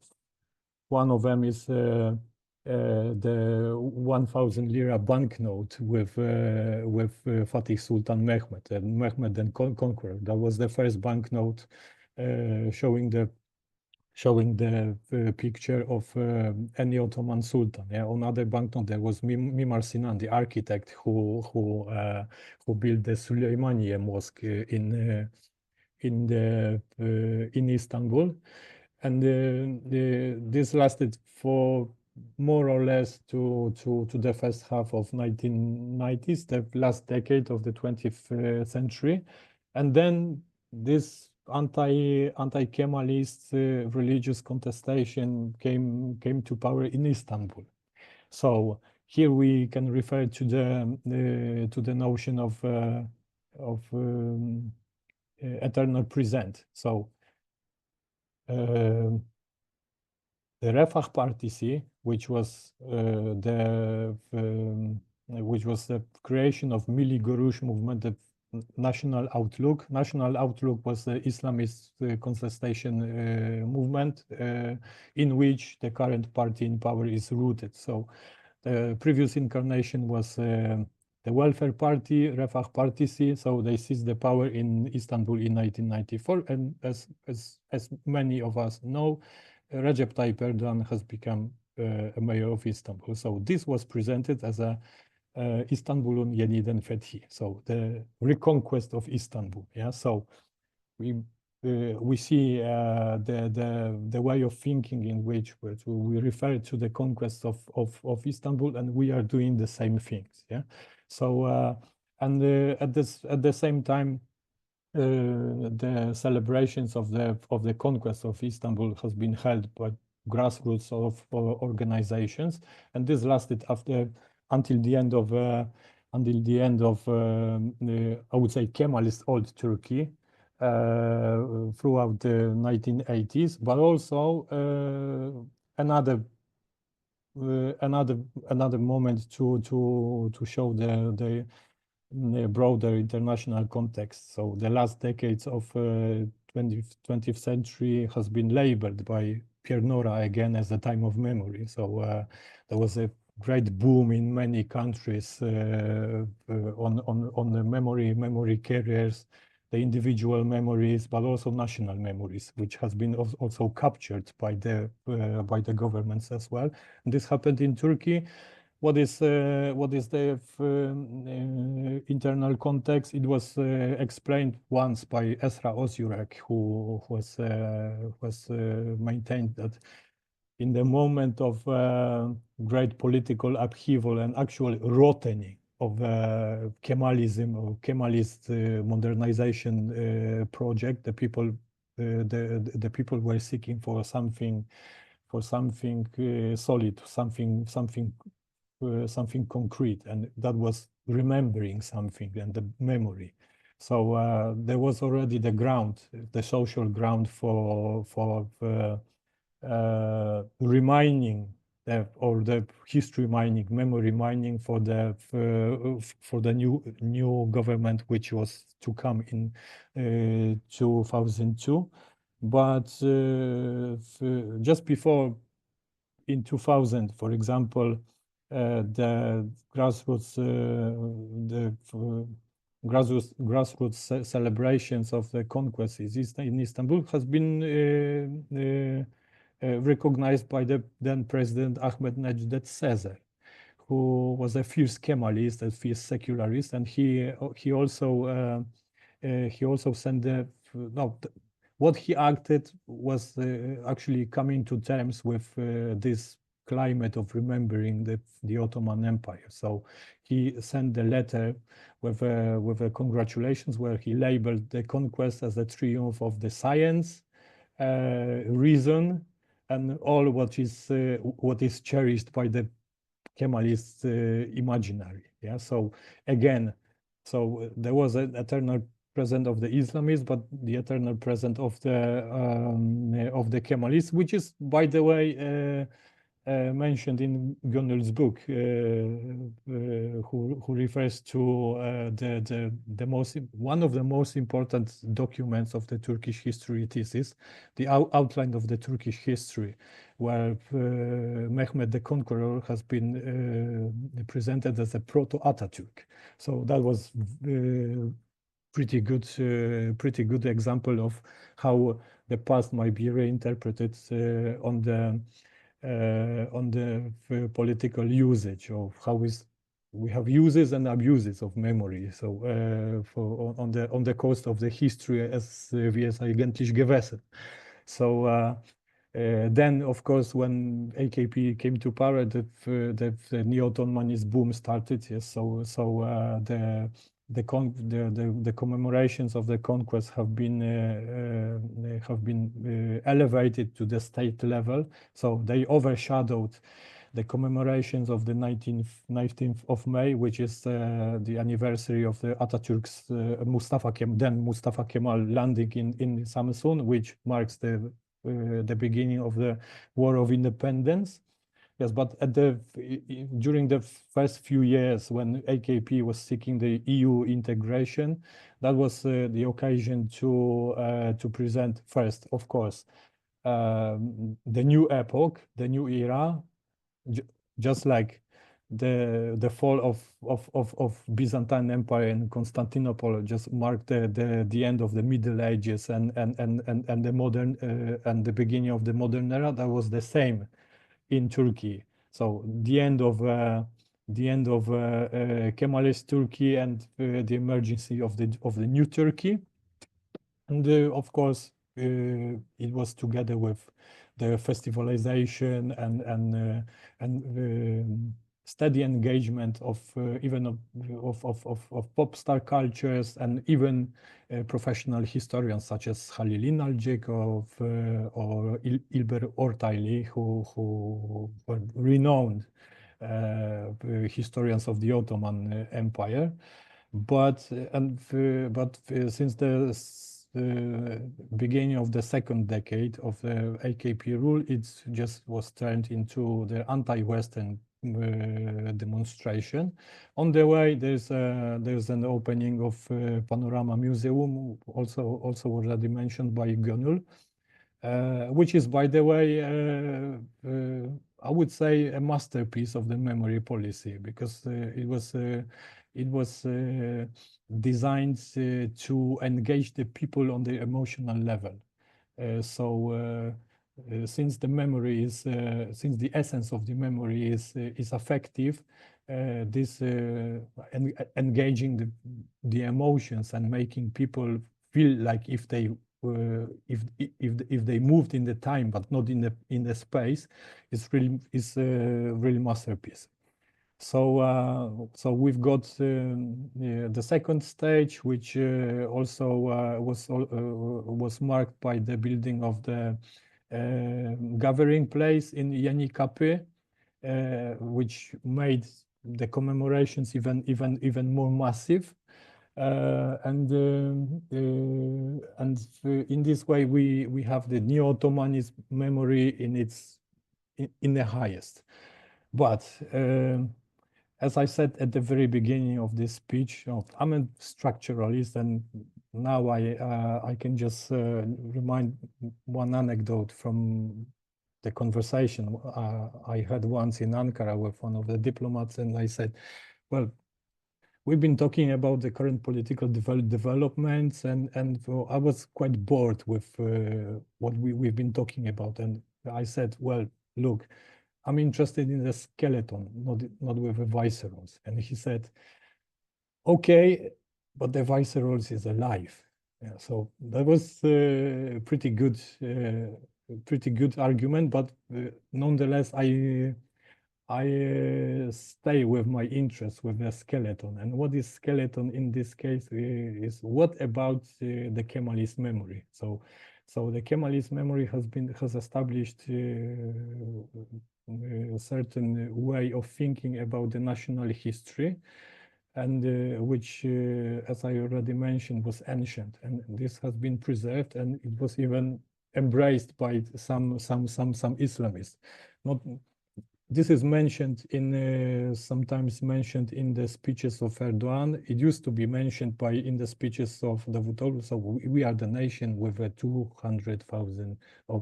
Speaker 3: One of them is the 1,000 lira banknote with Fatih Sultan Mehmed and Mehmed Conqueror. That was the first banknote showing the picture of any Ottoman Sultan. Yeah, on other banknote there was Mimar Sinan, the architect who built the Süleymaniye Mosque in Istanbul, and this lasted for more or less to the first half of 1990s, the last decade of the 20th century, and then this anti-Kemalist religious contestation came to power in Istanbul. So here we can refer to the notion of eternal present. So the Refah Partisi, which was the creation of Milli Görüş movement, the National Outlook. National Outlook was the Islamist contestation movement in which the current party in power is rooted. So the previous incarnation was the Welfare Party, Refah Partisi. So they seized the power in Istanbul in 1994. And as many of us know, Recep Tayyip Erdogan has become a mayor of Istanbul. So this was presented as a Istanbul'un yeniden fethi, so the reconquest of Istanbul. Yeah, so we see the way of thinking in which we refer to the conquest of Istanbul, and we are doing the same things. Yeah, so and at the same time, the celebrations of the conquest of Istanbul has been held by grassroots of organizations, and this lasted until the end of I would say Kemalist old Turkey throughout the 1980s, but also another moment to show the broader international context. So the last decades of 20th century has been labeled by Pierre Nora again as a time of memory. So there was a great boom in many countries on the memory carriers, the individual memories, but also national memories, which has been also captured by the governments as well. And this happened in Turkey. What is the internal context? It was explained once by Esra Özürek, who was maintained that in the moment of great political upheaval and actual rotting of Kemalism or Kemalist modernization project, the people were seeking for something solid, something concrete, and that was remembering something and the memory. So there was already the social ground for reminding the history mining, memory mining for the new government which was to come in 2002. But just before, in 2000, for example, the grassroots celebrations of the conquest in Istanbul has been recognized by the then President Ahmet Necdet Sezer, who was a fierce Kemalist, a fierce secularist, and he also sent what he acted was actually coming to terms with this climate of remembering the Ottoman Empire. So he sent a letter with a congratulations, where he labeled the conquest as a triumph of the science, reason, and all what is cherished by the Kemalist imaginary. Yeah. So again, there was an eternal present of the Islamists, but the eternal present of the Kemalists, which is, by the way, mentioned in Gönül's book, who refers to one of the most important documents of the Turkish history thesis, the outline of the Turkish history, where Mehmed the Conqueror has been presented as a proto-Atatürk. So that was pretty good example of how the past might be reinterpreted on the political usage of how we have uses and abuses of memory. So on the coast of the history, as wir es eigentlich gewesen. So then, of course, when AKP came to power, the neo-Ottomanist boom started. Yes, so the commemorations of the conquest have been elevated to the state level. So they overshadowed the commemorations of the 19th of May, which is the anniversary of the Atatürk's Mustafa Kemal landing in Samsun, which marks the beginning of the War of Independence. Yes, but during the first few years when AKP was seeking the EU integration, that was the occasion to present first, of course, the new epoch, the new era, just like the fall of Byzantine Empire and Constantinople just marked the end of the Middle Ages and the modern and the beginning of the modern era. That was the same in Turkey. So the end of Kemalist Turkey and the emergence of the new Turkey, and of course it was together with the festivalization and steady engagement of even of pop star cultures and even professional historians such as Halil İnalcık or İlber Ortaylı, who were renowned historians of the Ottoman Empire. But since the beginning of the second decade of the AKP rule, it just was turned into the anti-Western demonstration. On the way, there's an opening of Panorama Museum, also already mentioned by Gönül, which is, by the way, I would say a masterpiece of the memory policy, because it was designed to engage the people on the emotional level. Since the memory is, since the essence of the memory is effective, this engaging the emotions and making people feel like if they moved in the time but not in the space, is really masterpiece. So we've got the second stage, which also was marked by the building of the gathering place in Yeni Kapı, which made the commemorations even more massive. And in this way, we have the neo-Ottomanist memory in the highest. But as I said at the very beginning of this speech, I'm a structuralist, and now I can just remind one anecdote from the conversation I had once in Ankara with one of the diplomats, and I said, well, we've been talking about the current political developments, and I was quite bored with what we've been talking about. And I said, well, look, I'm interested in the skeleton, not with the viscerals. And he said, okay, but the viscerals is alive. Yeah, so that was pretty good argument, but nonetheless, I stay with my interest with the skeleton. And what is skeleton in this case is what about the Kemalist memory? So the Kemalist memory has established a certain way of thinking about the national history, and which, as I already mentioned, was ancient, and this has been preserved, and it was even embraced by some Islamists. This is mentioned sometimes mentioned in the speeches of Erdogan. It used to be mentioned in the speeches of Davutoglu. So we are the nation with 200,000,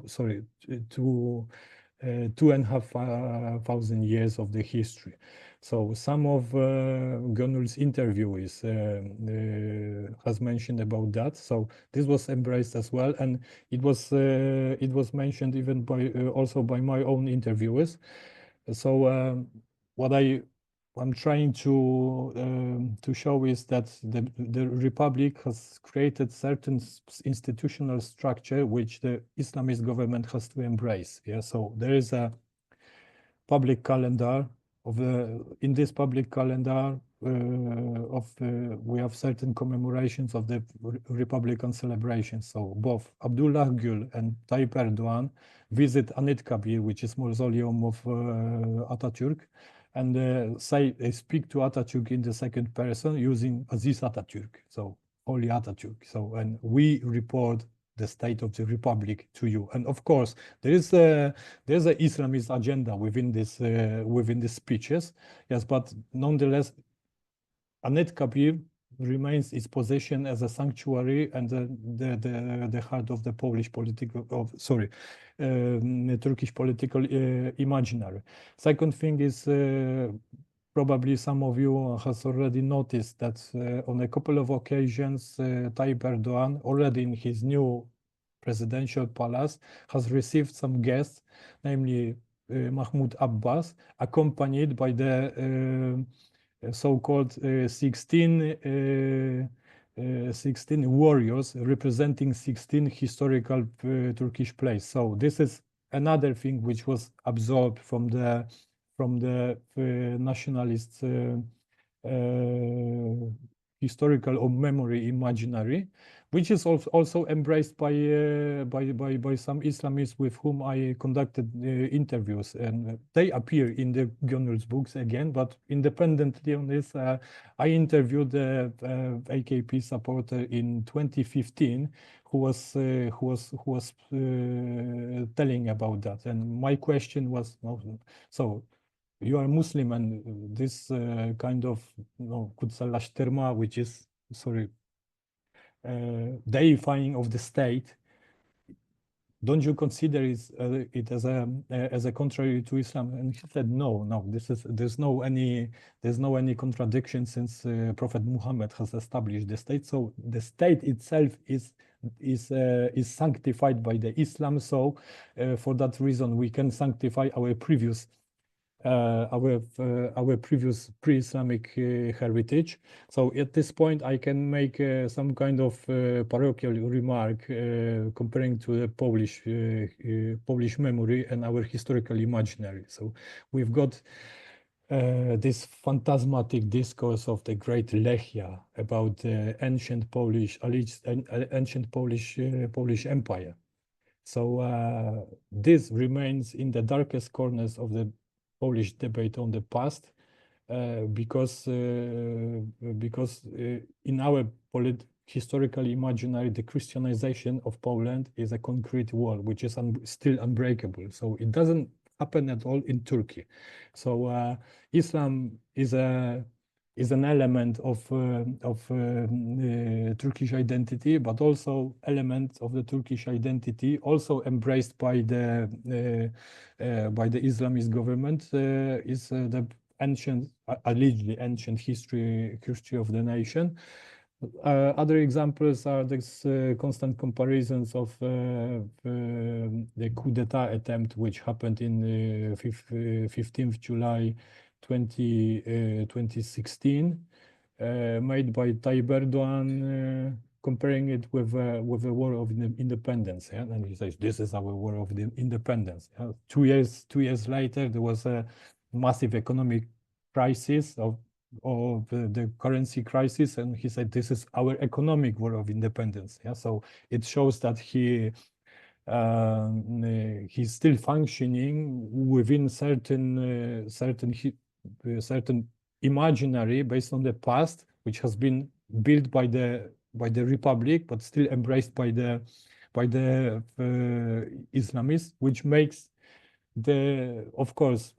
Speaker 3: sorry, 2,500 years of the history. So some of Gönül's interviewees has mentioned about that. So this was embraced as well, and it was mentioned even by also by my own interviewers. So what I'm trying to show is that the Republic has created certain institutional structure which the Islamist government has to embrace. Yeah, so there is a public calendar in this public calendar we have certain commemorations of the Republican celebrations. So both Abdullah Gül and Tayyip Erdogan visit Anıtkabir, which is mausoleum of Atatürk, and they speak to Atatürk in the second person using Aziz Atatürk, so Holy Atatürk. So, and we report the state of the republic to you. And of course, there's a Islamist agenda within these speeches. Yes, but nonetheless, Anet Kabir remains its position as a sanctuary and the heart of the Polish political, Turkish political imaginary. Second thing is probably some of you has already noticed that on a couple of occasions, Tayyip Erdogan, already in his new presidential palace, has received some guests, namely Mahmoud Abbas, accompanied by the so-called 16 warriors representing 16 historical Turkish places. So this is another thing which was absorbed from the nationalist historical or memory imaginary, which is also embraced by some Islamists with whom I conducted interviews, and they appear in the Gönül's books again. But independently on this, I interviewed the AKP supporter in 2015 who was telling about that, and my question was, so you are Muslim, and this kind of kutsallaştırma, which is deifying of the state, don't you consider it as a contrary to Islam? And he said, no, there's no any contradiction, since Prophet Muhammad has established the state. So the state itself is sanctified by the Islam. So for that reason, we can sanctify our previous pre-Islamic heritage. So at this point, I can make some kind of parochial remark comparing to the Polish memory and our historical imaginary. So we've got this phantasmatic discourse of the great Lechia about the ancient Polish Empire. So this remains in the darkest corners of the Polish debate on the past, because in our historical imaginary, the Christianization of Poland is a concrete wall, which is still unbreakable. So it doesn't happen at all in Turkey. So Islam is an element of Turkish identity, but also elements of the Turkish identity also embraced by the Islamist government is the allegedly ancient history of the nation. Other examples are this constant comparisons of the coup d'etat attempt, which happened in 15th July 2016, made by Tayyip Erdogan, comparing it with a war of independence. Yeah? And he says, this is our war of independence. Yeah? 2 years later, there was a massive economic crisis of the currency crisis, and he said, this is our economic war of independence. Yeah? So it shows that he's still functioning within certain imaginary based on the past, which has been built by the republic, but still embraced by the Islamists, which makes of course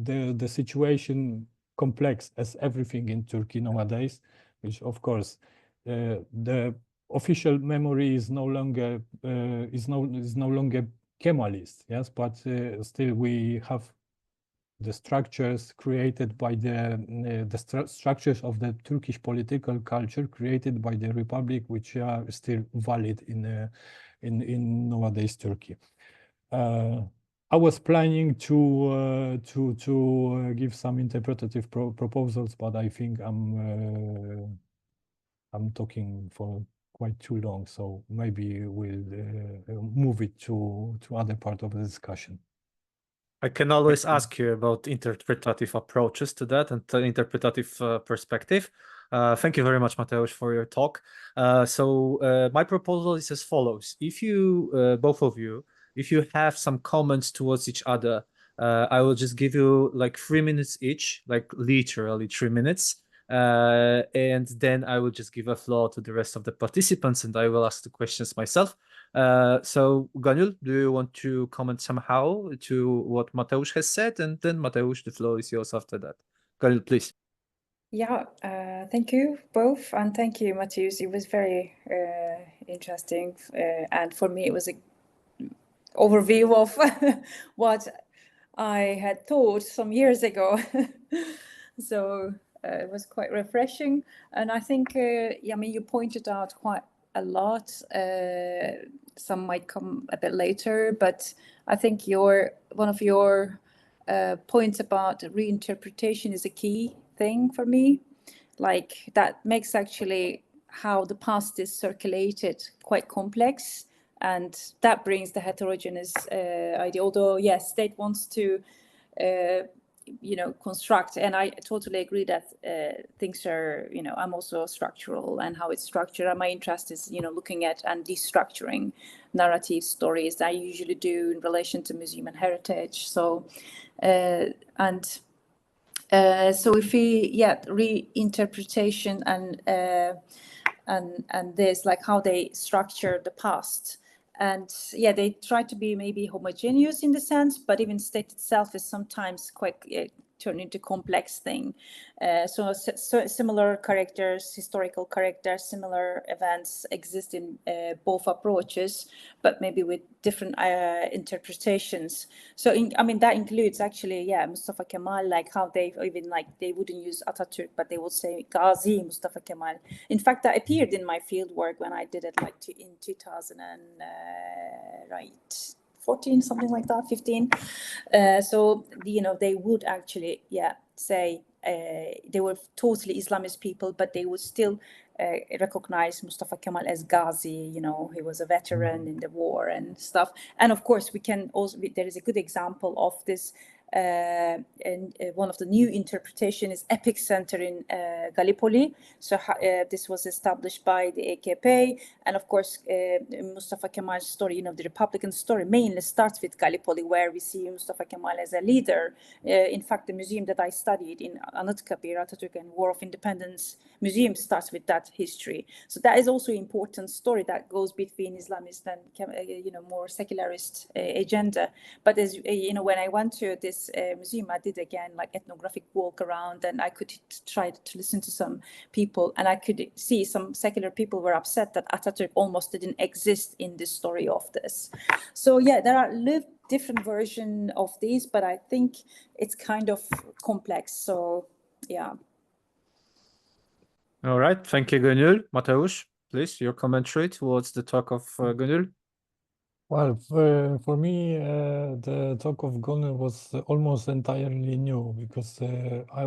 Speaker 3: the situation complex as everything in Turkey nowadays, which of course the official memory is no longer Kemalist, yes, but still we have the structures created by the structures of the Turkish political culture created by the republic, which are still valid in nowadays Turkey. I was planning to give some interpretative proposals, but I think I'm talking for quite too long, so maybe we'll move it to other part of the discussion.
Speaker 1: I can always ask you about interpretative approaches to that and interpretative perspective. Thank you very much, Mateusz, for your talk. So my proposal is as follows. If you, both of you, if you have some comments towards each other, I will just give you like 3 minutes each, like literally 3 minutes. And then I will just give a floor to the rest of the participants, and I will ask the questions myself. So, Gönül, do you want to comment somehow to what Mateusz has said? And then, Mateusz, the floor is yours after that. Gönül, please.
Speaker 2: Yeah, thank you both, and thank you, Mateusz. It was very interesting, and for me, it was a overview of what I had thought some years ago. So it was quite refreshing, and I think, yeah, I mean, you pointed out quite a lot. Some might come a bit later, but I think one of your points about reinterpretation is a key thing for me. Like that makes actually how the past is circulated quite complex, and that brings the heterogeneous idea. Although yes, state wants to construct, and I totally agree that things are, I'm also structural and how it's structured, and my interest is looking at and destructuring narrative stories. I usually do in relation to museum and heritage. So so if we reinterpretation and this, like how they structure the past, and yeah, they try to be maybe homogeneous in the sense, but even state itself is sometimes quite turn into complex thing. So similar characters, historical characters, similar events exist in both approaches, but maybe with different interpretations. So I mean, that includes actually, yeah, Mustafa Kemal, like how they even like they wouldn't use Atatürk, but they would say Gazi Mustafa Kemal. In fact, that appeared in my field work when I did it like in 2014, something like that, 15. So they would actually say they were totally Islamist people, but they would still recognize Mustafa Kemal as Ghazi. He was a veteran in the war and stuff. And of course, we can also there is a good example of this. And one of the new interpretation is Epic Center in Gallipoli. So this was established by the AKP, and of course Mustafa Kemal's story, the Republican story, mainly starts with Gallipoli, where we see Mustafa Kemal as a leader. In fact, the museum that I studied in Anıtkabir, Atatürk and War of Independence Museum starts with that history. So that is also an important story that goes between Islamist and more secularist agenda. But as when I went to this museum, I did again like ethnographic walk around, and I could try to listen to some people, and I could see some secular people were upset that Atatürk almost didn't exist in the story of this. So yeah, there are different versions of these, but I think it's kind of complex. So yeah.
Speaker 1: All right, thank you, Gönül. Mateusz, please, your commentary towards the talk of Gönül.
Speaker 3: Well, for me, the talk of Gönül was almost entirely new because I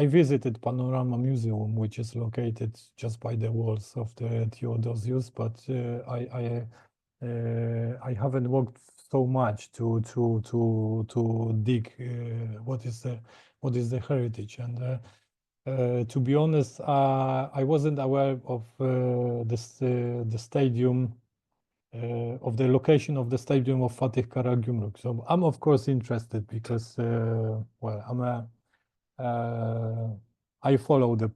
Speaker 3: visited Panorama Museum, which is located just by the walls of the Theodosius, but I haven't walked so much to dig what is the heritage. And to be honest, I wasn't aware of the stadium. Of the location of the stadium of Fatih Karagümrük. So I'm of course interested because well, I follow the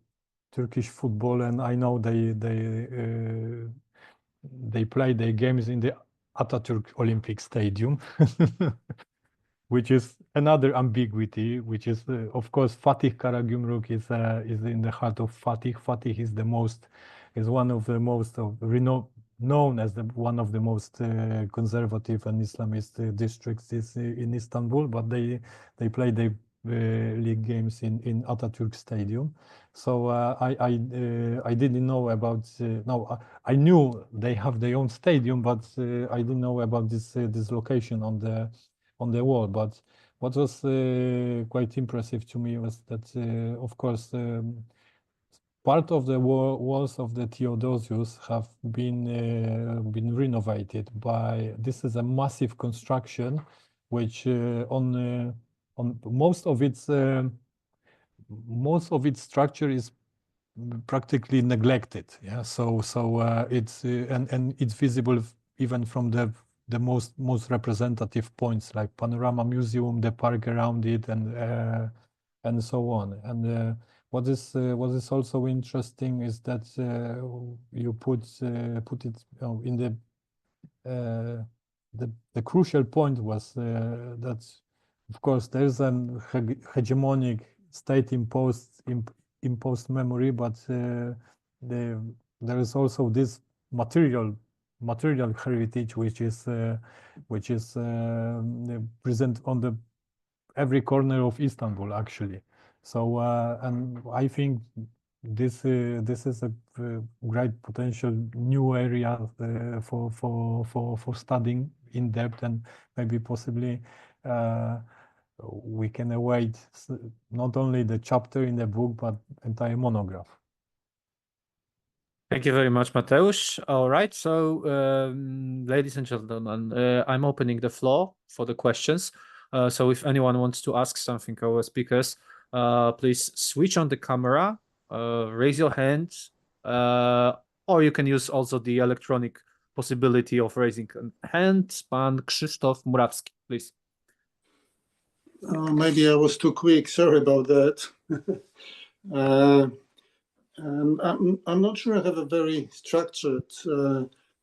Speaker 3: Turkish football, and I know they play their games in the Atatürk Olympic Stadium, which is another ambiguity, which is of course Fatih Karagümrük is in the heart of Fatih. Fatih is one of the most known as one of the most conservative and Islamist districts in Istanbul, but they play their league games in Atatürk Stadium. So I didn't know about. No, I knew they have their own stadium, but I didn't know about this location on the wall. But what was quite impressive to me was that, of course, part of the walls of the Theodosius have been renovated by. This is a massive construction, which on most of its structure is practically neglected. Yeah, so it's and it's visible even from the most representative points like Panorama Museum, the park around it, and so on. And what is also interesting is that you put it in the crucial point was that of course there's an hegemonic state imposed memory, but there is also this material heritage which is present on every corner of Istanbul actually. So and I think this is a great potential new area for studying in depth, and maybe possibly we can await not only the chapter in the book but entire monograph.
Speaker 1: Thank you very much, Mateusz. All right, so ladies and gentlemen, I'm opening the floor for the questions. So if anyone wants to ask something our speakers, please switch on the camera, raise your hand, or you can use also the electronic possibility of raising a hand. Pan Krzysztof Murawski, please.
Speaker 4: Maybe I was too quick. Sorry about that. I'm not sure I have a very structured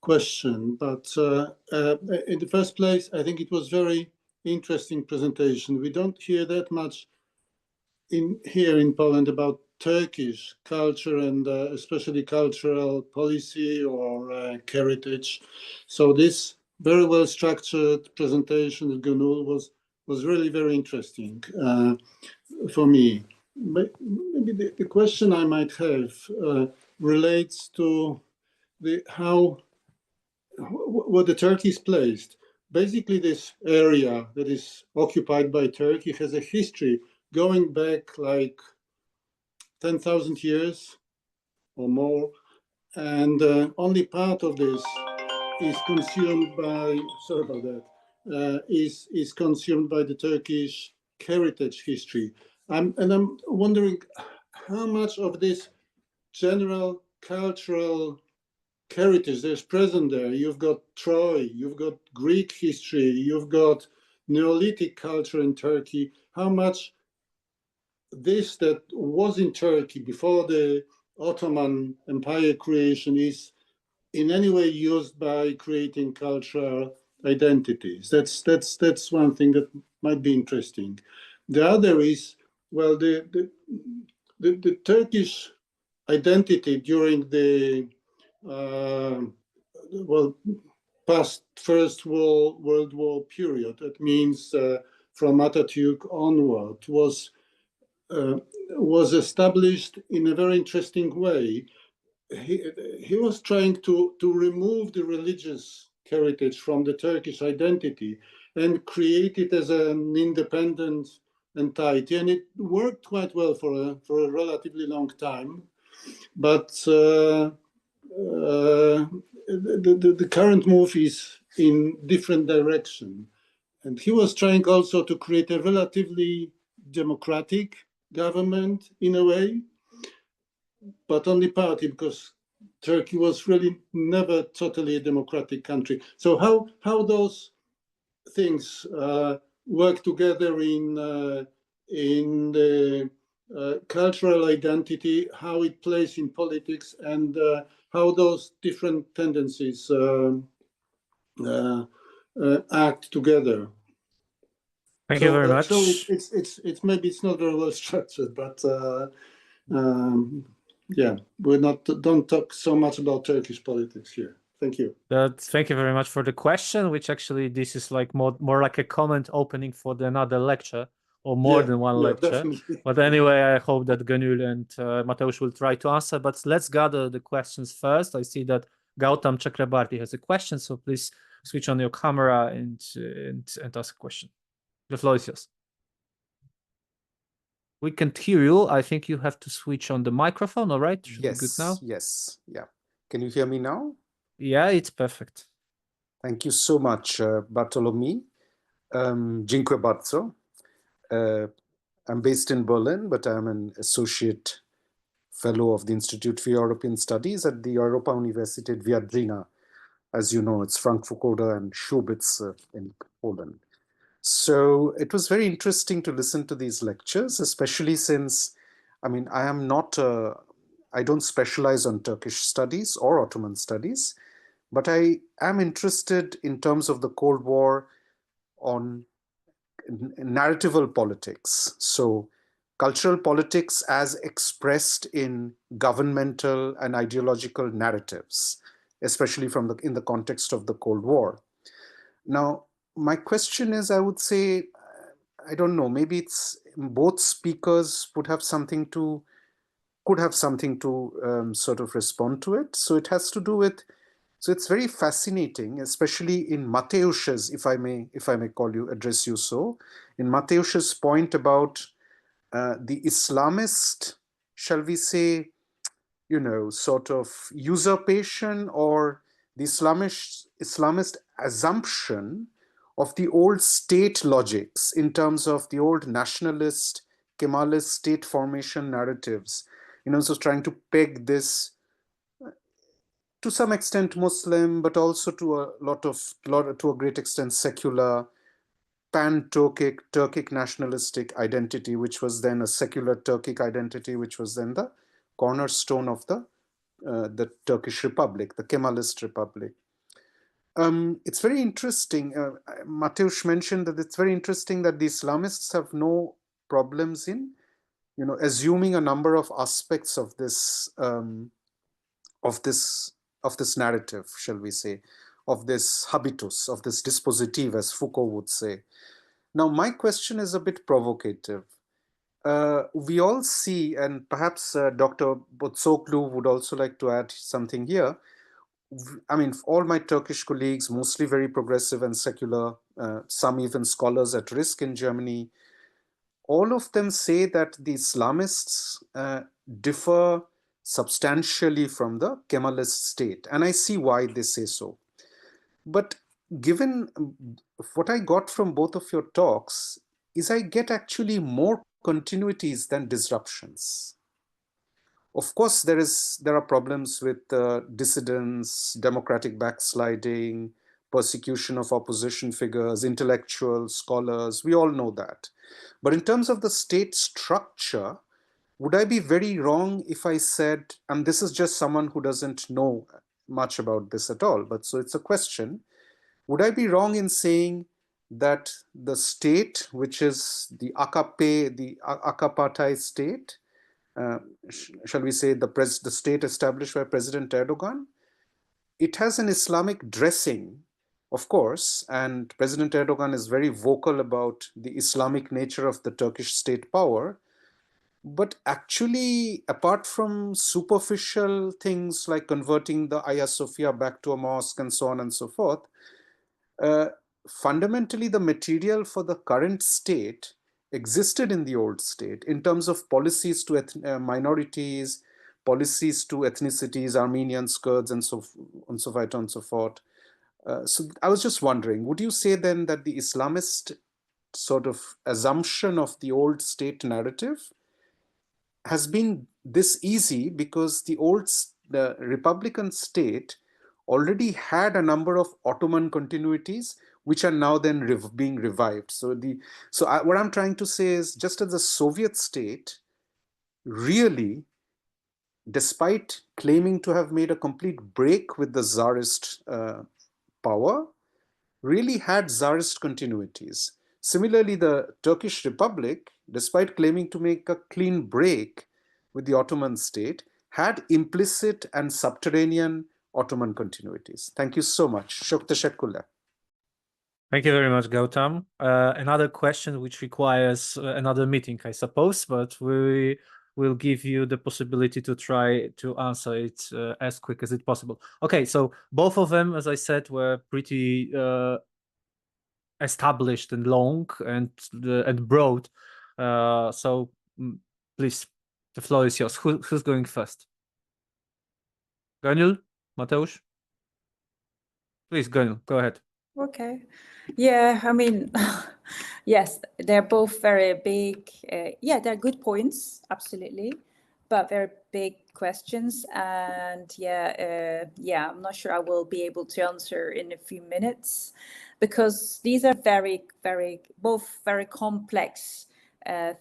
Speaker 4: question, but in the first place, I think it was very interesting presentation. We don't hear that much here in Poland about Turkish culture and especially cultural policy or heritage. So this very well structured presentation of Gunul was really very interesting for me. Maybe the question I might have relates to what the Turkey is placed. Basically, this area that is occupied by Turkey has a history going back like 10,000 years or more, and only part of this is consumed by. Sorry about that. Is consumed by the Turkish heritage history. I'm wondering how much of this general cultural heritage there's present there. You've got Troy, you've got Greek history, you've got Neolithic culture in Turkey. How much this that was in Turkey before the Ottoman Empire creation is in any way used by creating cultural identities? That's one thing that might be interesting. The other is, well, the Turkish identity during the past First World War period. That means from Atatürk onward was established in a very interesting way. He was trying to remove the religious heritage from the Turkish identity and create it as an independent entity, and it worked quite well for a relatively long time. But the current move is in different direction, and he was trying also to create a relatively democratic government in a way, but only partly because Turkey was really never totally a democratic country. So how those things work together in the cultural identity, how it plays in politics, and how those different tendencies act together.
Speaker 1: Thank you very much.
Speaker 4: So it's maybe it's not very well structured, but yeah, don't talk so much about Turkish politics here. Thank you.
Speaker 1: Thank you very much for the question, which actually this is like more like a comment opening for another lecture or more than one lecture.
Speaker 4: Definitely.
Speaker 1: But anyway, I hope that Gunul and Mateusz will try to answer. But let's gather the questions first. I see that Gautam Chakrabarti has a question, so please switch on your camera and ask a question. The floor is yours. We can't hear you. I think you have to switch on the microphone, all right? Should be good now.
Speaker 5: Yes. Yeah. Can you hear me now?
Speaker 1: Yeah, it's perfect.
Speaker 5: Thank you so much, Bartolomi. Dziękuję bardzo. I'm based in Berlin, but I'm an associate fellow of the Institute for European Studies at the Europa-Universität Viadrina. As you know, it's Frankfurt and Schubitz in Poland. So it was very interesting to listen to these lectures, especially since I mean, I am not, I don't specialize on Turkish studies or Ottoman studies, but I am interested in terms of the Cold War on narratival politics. So cultural politics as expressed in governmental and ideological narratives, especially in the context of the Cold War. Now, my question is, I would say, I don't know, maybe it's both speakers could have something to sort of respond to it. So it has to do with, so it's very fascinating, especially in Mateusz's, if I may address you so, in Mateusz's point about the Islamist, shall we say, sort of usurpation or the Islamist assumption of the old state logics in terms of the old nationalist, Kemalist state formation narratives, so trying to peg this to some extent Muslim, but also to a great extent secular, pan-Turkic nationalistic identity, which was then a secular Turkic identity, which was then the cornerstone of the Turkish Republic, the Kemalist Republic. It's very interesting. Mateusz mentioned that it's very interesting that the Islamists have no problems in, assuming a number of aspects of this narrative, shall we say, of this habitus, of this dispositive, as Foucault would say. Now, my question is a bit provocative. We all see, and perhaps Dr. Botsoglu would also like to add something here. I mean, all my Turkish colleagues, mostly very progressive and secular, some even scholars at risk in Germany, all of them say that the Islamists differ substantially from the Kemalist state. And I see why they say so. But given what I got from both of your talks, is I get actually more continuities than disruptions. Of course, there are problems with dissidents, democratic backsliding, persecution of opposition figures, intellectuals, scholars. We all know that. But in terms of the state structure, would I be very wrong if I said, and this is just someone who doesn't know much about this at all, but so it's a question, would I be wrong in saying that the state, which is the AKP, the Akapartheid state, shall we say the state established by President Erdogan, it has an Islamic dressing, of course, and President Erdogan is very vocal about the Islamic nature of the Turkish state power. But actually, apart from superficial things like converting the Hagia Sophia back to a mosque and so on and so forth, fundamentally the material for the current state existed in the old state in terms of policies to minorities, policies to ethnicities, Armenians, Kurds, and so on, so on and so forth. So I was just wondering, would you say then that the Islamist sort of assumption of the old state narrative has been this easy because the Republican state already had a number of Ottoman continuities which are now then being revived. So what I'm trying to say is, just as the Soviet state really, despite claiming to have made a complete break with the Tsarist power, really had Tsarist continuities. Similarly, the Turkish Republic, despite claiming to make a clean break with the Ottoman state, had implicit and subterranean Ottoman continuities. Thank you so much. Çok teşekkürler.
Speaker 1: Thank you very much, Gautam. Another question which requires another meeting, I suppose, but we will give you the possibility to try to answer it as quick as it possible. Okay, so both of them, as I said, were pretty established and long and broad. So please, the floor is yours. Who's going first? Gönül? Mateusz? Please, Gönül, go ahead.
Speaker 2: Okay. Yeah, I mean, yes, they're both very big. Yeah, they're good points, absolutely, but very big questions. And yeah, I'm not sure I will be able to answer in a few minutes because these are both very complex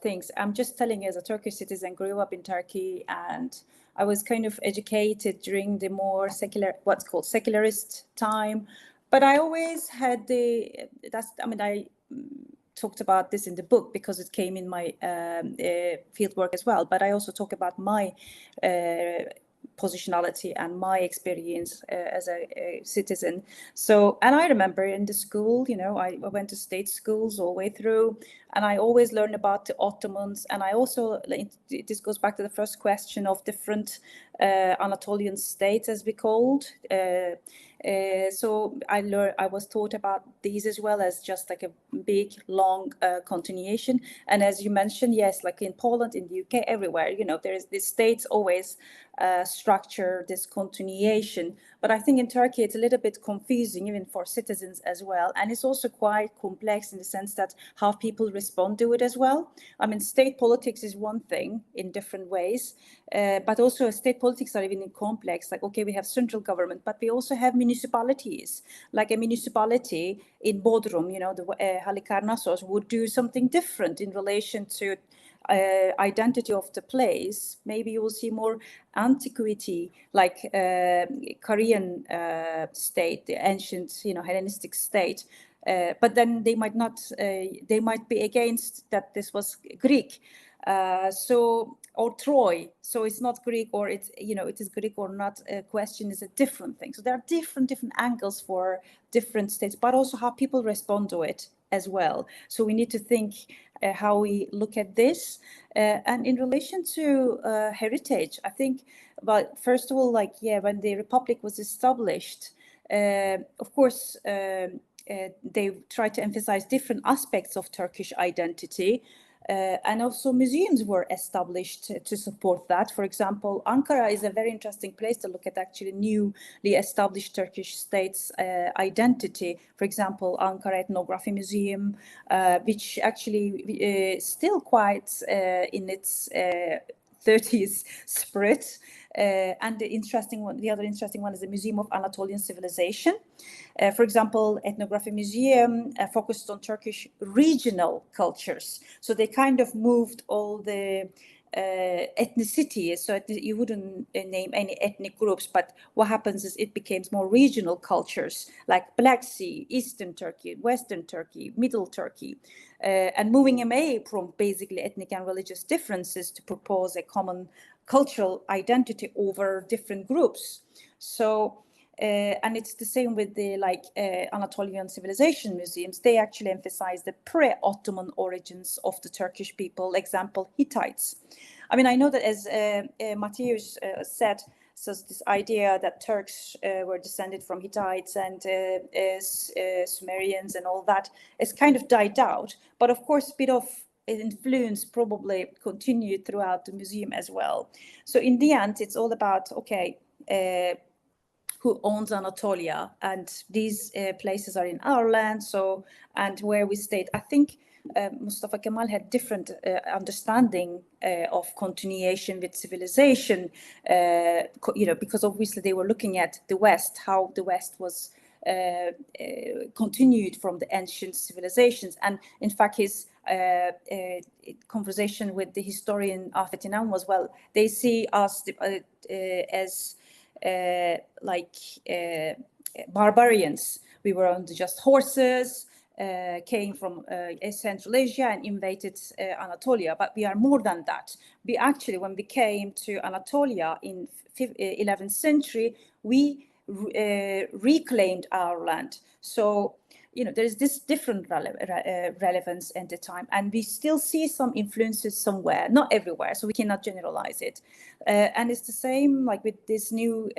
Speaker 2: things. I'm just telling you, as a Turkish citizen, grew up in Turkey, and I was kind of educated during the more secular, what's called secularist time. But I always had I talked about this in the book because it came in my field work as well. But I also talk about my positionality and my experience as a citizen. So, and I remember in the school, you know, I went to state schools all the way through, and I always learned about the Ottomans. And I also, this goes back to the first question of different Anatolian states, as we called. So I was taught about these as well as just like a big, long continuation. And as you mentioned, yes, like in Poland, in the UK, everywhere, you know, there is the states always structure this continuation. But I think in Turkey, it's a little bit confusing, even for citizens as well. And it's also quite complex in the sense that how people respond to it as well. I mean, state politics is one thing in different ways, but also state politics are even complex. Like, okay, we have central government, but we also have municipalities. Like a municipality in Bodrum, you know, the Halikarnassos would do something different in relation to identity of the place. Maybe you will see more antiquity, like Korean state, the ancient, you know, Hellenistic state. But then they might not. They might be against that this was Greek. Or Troy. So it's not Greek, or it's, you know, it is Greek or not. A question is a different thing. So there are different angles for different states, but also how people respond to it as well. So we need to think how we look at this. And in relation to heritage, I think, but first of all, like, yeah, when the Republic was established, of course, they tried to emphasize different aspects of Turkish identity. And also museums were established to support that. For example, Ankara is a very interesting place to look at actually newly established Turkish state's identity. For example, Ankara Ethnography Museum, which actually is still quite in its 30s spirit. And the other interesting one is the Museum of Anatolian Civilization. For example, Ethnography Museum focused on Turkish regional cultures. So they kind of moved all the ethnicity. So you wouldn't name any ethnic groups, but what happens is it becomes more regional cultures like Black Sea, Eastern Turkey, Western Turkey, Middle Turkey, and moving away from basically ethnic and religious differences to propose a common cultural identity over different groups. So, and it's the same with the Anatolian civilization museums. They actually emphasize the pre-Ottoman origins of the Turkish people. Example, Hittites. I mean, I know that as Mateusz said, so this idea that Turks were descended from Hittites and Sumerians and all that is kind of died out. But of course, a bit of influence probably continued throughout the museum as well. So in the end, it's all about, okay, who owns Anatolia, and these places are in our land. So, and where we stayed, I think Mustafa Kemal had different understanding of continuation with civilization, you know, because obviously they were looking at the West, how the West was continued from the ancient civilizations. And in fact, his conversation with the historian Afet İnan was, well, they see us as barbarians. We were on just horses, came from Central Asia and invaded Anatolia, but we are more than that. We actually, when we came to Anatolia in 11th century, we reclaimed our land. So, you know, there is this different relevance at the time, and we still see some influences somewhere, not everywhere, so we cannot generalize it. And it's the same like with this new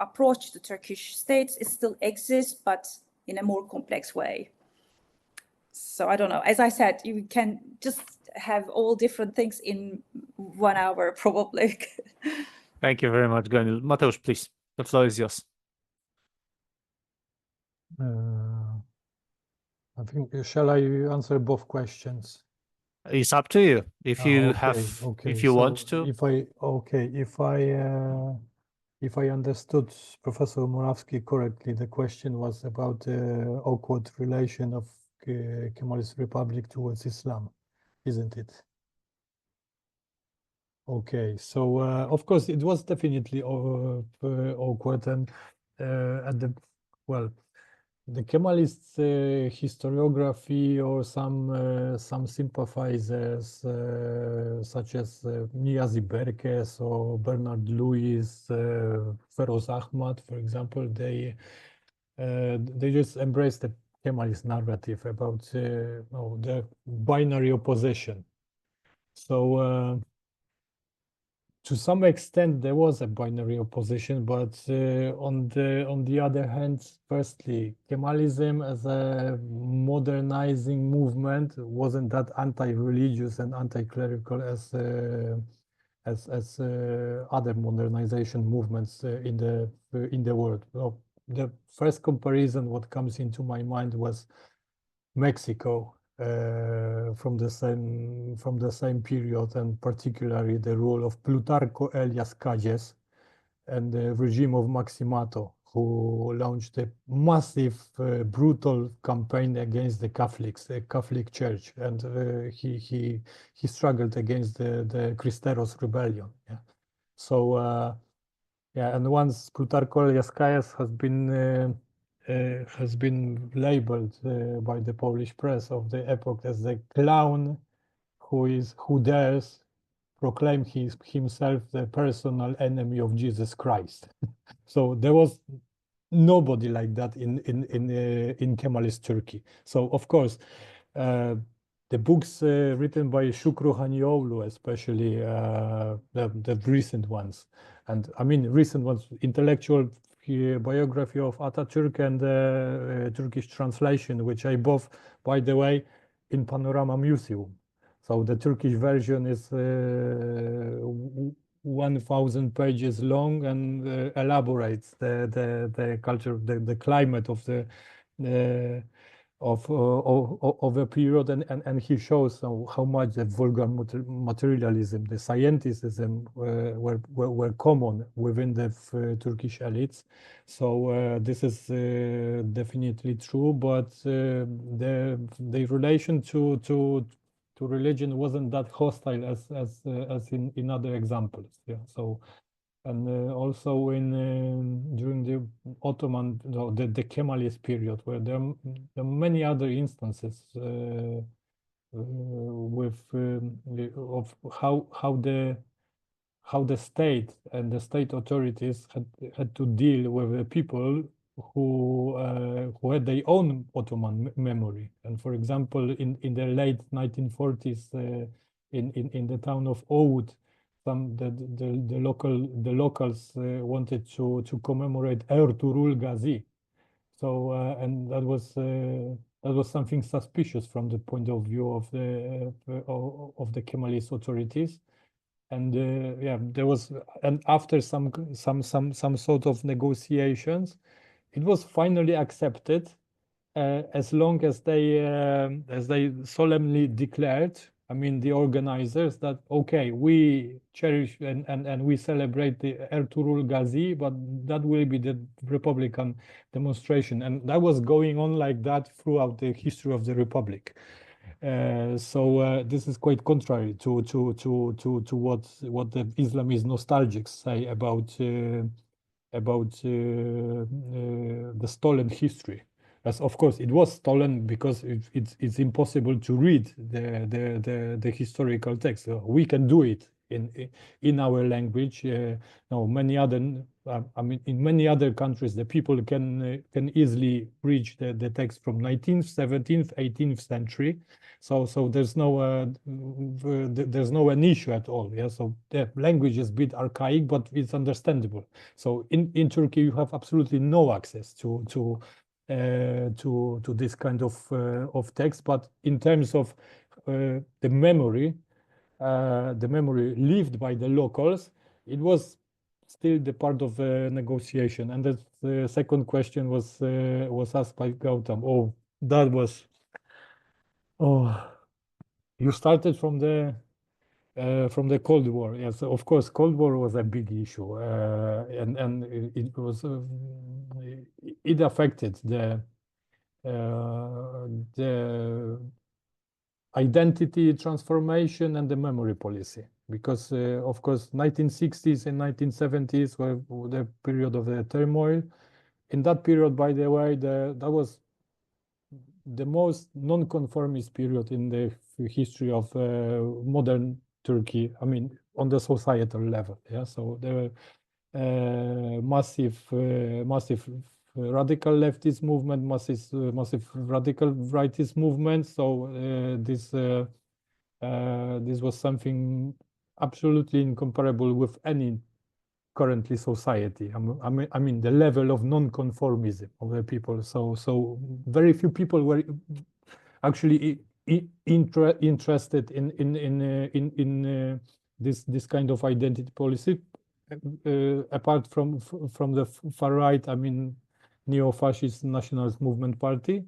Speaker 2: approach to Turkish states. It still exists, but in a more complex way. So I don't know. As I said, you can just have all different things in 1 hour, probably.
Speaker 1: Thank you very much, Gönül. Mateusz, please. The floor is yours.
Speaker 3: I think, shall I answer both questions?
Speaker 1: It's up to you. If you if you want to.
Speaker 3: If I understood Professor Morawski correctly, the question was about the awkward relation of Kemalist Republic towards Islam. isn't it? Okay, so of course it was definitely awkward, and at the the Kemalist historiography, or some sympathizers such as Niyazi Berkes or Bernard Lewis, Feroz Ahmad, for example, they just embrace the Kemalist narrative about the binary opposition. So to some extent, there was a binary opposition, but on the other hand, firstly, Kemalism as a modernizing movement wasn't that anti-religious and anti-clerical as other modernization movements in the world. Well, the first comparison what comes into my mind was Mexico, from the same period, and particularly the role of Plutarco Elias Calles and the regime of Maximato, who launched a massive, brutal campaign against the Catholics, the Catholic Church, and he struggled against the Cristeros rebellion. Yeah. So yeah, and once Plutarco Elias Calles has been labeled by the Polish press of the epoch as the clown who dares proclaim himself the personal enemy of Jesus Christ. So there was nobody like that in Kemalist Turkey. So of course, the books written by Shukru Hanioğlu, especially the recent ones, and I mean recent ones, intellectual biography of Atatürk and Turkish translation, which I bought, by the way, in Panorama Museum. So the Turkish version is 1,000 pages long, and elaborates the culture, the climate of the of a period, and he shows how much the vulgar materialism, the scienticism were common within the Turkish elites. So this is definitely true, but the relation to religion wasn't that hostile as in other examples. Yeah. So. And also during the Ottoman, the Kemalist period, where there are many other instances with of how the state and the state authorities had to deal with the people who had their own Ottoman memory. And for example, in the late 1940s, in the town of Oud, the locals wanted to commemorate Ertuğrul Gazi. So and that was something suspicious from the point of view of the Kemalist authorities. And yeah, there was, and after some sort of negotiations, it was finally accepted, as long as they solemnly declared, I mean, the organizers, that okay, we cherish and we celebrate the Ertuğrul Gazi, but that will be the Republican demonstration, and that was going on like that throughout the history of the Republic. So this is quite contrary to what the Islamist nostalgics say about the stolen history. As of course it was stolen because it's impossible to read the historical text. We can do it in our language. No, many other I mean, in many other countries, the people can easily reach the text from 19th, 17th, 18th century. So there's no an issue at all. Yeah. So the language is a bit archaic, but it's understandable. So in Turkey, you have absolutely no access to this kind of text. But in terms of the memory lived by the locals, it was still the part of the negotiation. And the second question was asked by Gautam. Oh, that was. Oh, you started from the Cold War. Yes, of course, Cold War was a big issue, and it was it affected the identity transformation and the memory policy, because of course 1960s and 1970s were the period of the turmoil. In that period, by the way, that was the most non-conformist period in the history of modern Turkey. I mean, on the societal level. Yeah, so there were massive radical leftist movement, massive radical rightist movement. So this was something absolutely incomparable with any currently society. I mean the level of non-conformism of the people. So very few people were actually interested in this kind of identity policy, apart from the far right. I mean, neo-fascist nationalist movement party,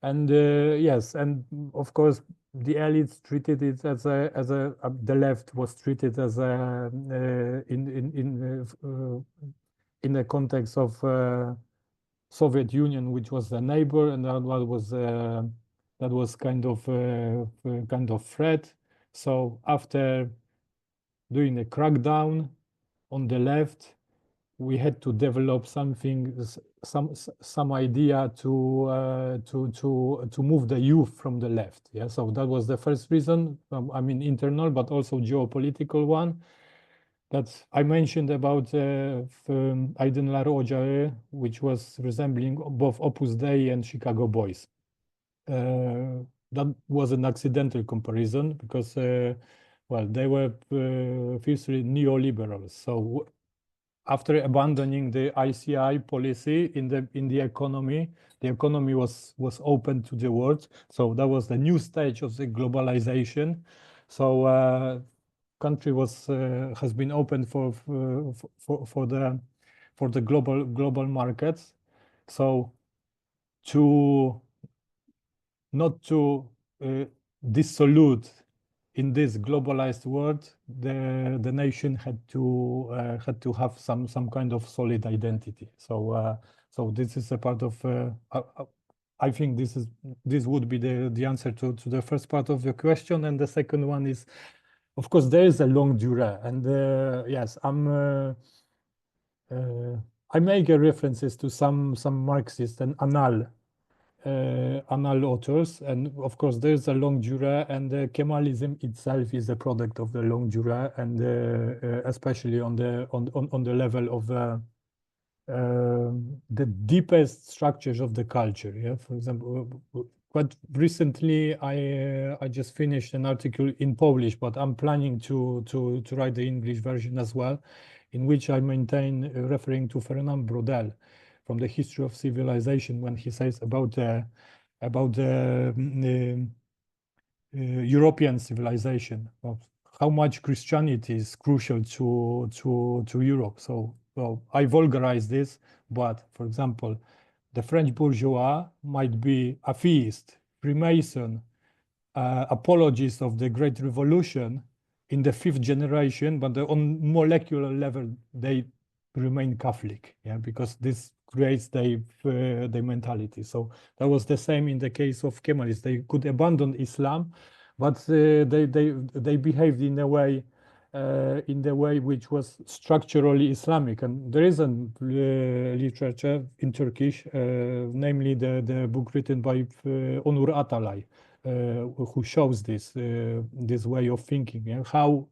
Speaker 3: and yes, and of course the elites treated it as a the left was treated as a in the context of Soviet Union, which was a neighbor, and that was kind of threat. So after doing a crackdown on the left, we had to develop something, some idea to move the youth from the left. Yeah, so that was the first reason. I mean, internal, but also geopolitical one. That I mentioned about Aydınlar Ocağı, which was resembling both Opus Dei and Chicago Boys. That was an accidental comparison because, well, they were fiercely neoliberals. So after abandoning the ICI policy in the economy, the economy was open to the world. So that was the new stage of the globalization. So country has been open for the global markets. So not to dissolute in this globalized world, the nation had to have some kind of solid identity. So this is a part of. I think this would be the answer to the first part of the question, and the second one is, of course, there is a longue durée, and yes, I make references to some Marxist and Anal authors, and of course there's a longue durée, and Kemalism itself is a product of the longue durée, and especially on the level of the deepest structures of the culture. Yeah, for example, quite recently I just finished an article in Polish, but I'm planning to write the English version as well, in which I maintain referring to Fernand Braudel from the History of Civilization, when he says about European civilization, of how much Christianity is crucial to Europe. So, well, I vulgarize this, but for example, the French bourgeois might be atheist, Freemason, apologists of the Great Revolution in the 5th generation, but on molecular level, they remain Catholic, yeah, because this creates their mentality. So that was the same in the case of Kemalists. They could abandon Islam, but they behaved in a way which was structurally Islamic. And there is a literature in Turkish, namely the book written by Onur Atalay, who shows this way of thinking, and how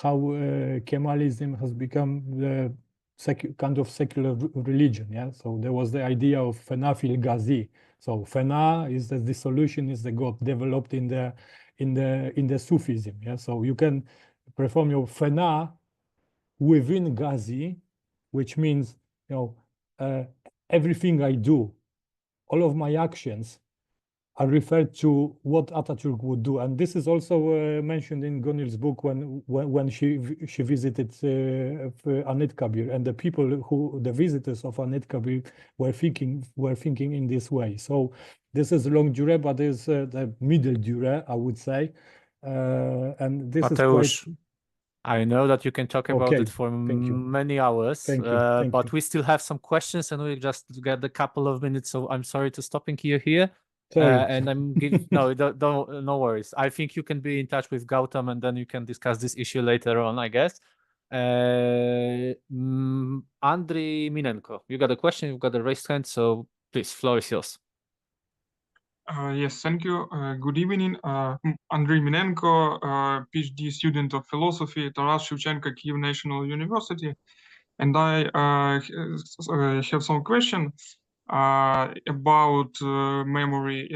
Speaker 3: Kemalism has become the kind of secular religion. Yeah, so there was the idea of Fena fil Ghazi. So Fena is the dissolution, is the God developed in the Sufism. Yeah, so you can perform your Fena within Ghazi, which means, you know, everything I do, all of my actions are referred to what Atatürk would do, and this is also mentioned in Gönül's book when she visited Anıtkabir, and the people the visitors of Anıtkabir were thinking in this way. So this is longue durée, but there's the middle durée, I would say, and this
Speaker 1: Mateusz,
Speaker 3: is quite.
Speaker 1: I know that you can talk about
Speaker 3: Okay,
Speaker 1: it for
Speaker 3: thank you.
Speaker 1: many hours,
Speaker 3: Thank you.
Speaker 1: but we still have some questions, and we just get a couple of minutes, so I'm sorry to stopping you here. And I'm giving no worries. I think you can be in touch with Gautam, and then you can discuss this issue later on, I guess. Andriy Minenko, you got a question? You've got a raised hand, so please, floor is yours.
Speaker 6: Yes, thank you. Good evening. Andriy Minenko, PhD student of philosophy at Taras Shevchenko Kyiv National University. And I have some questions about memory.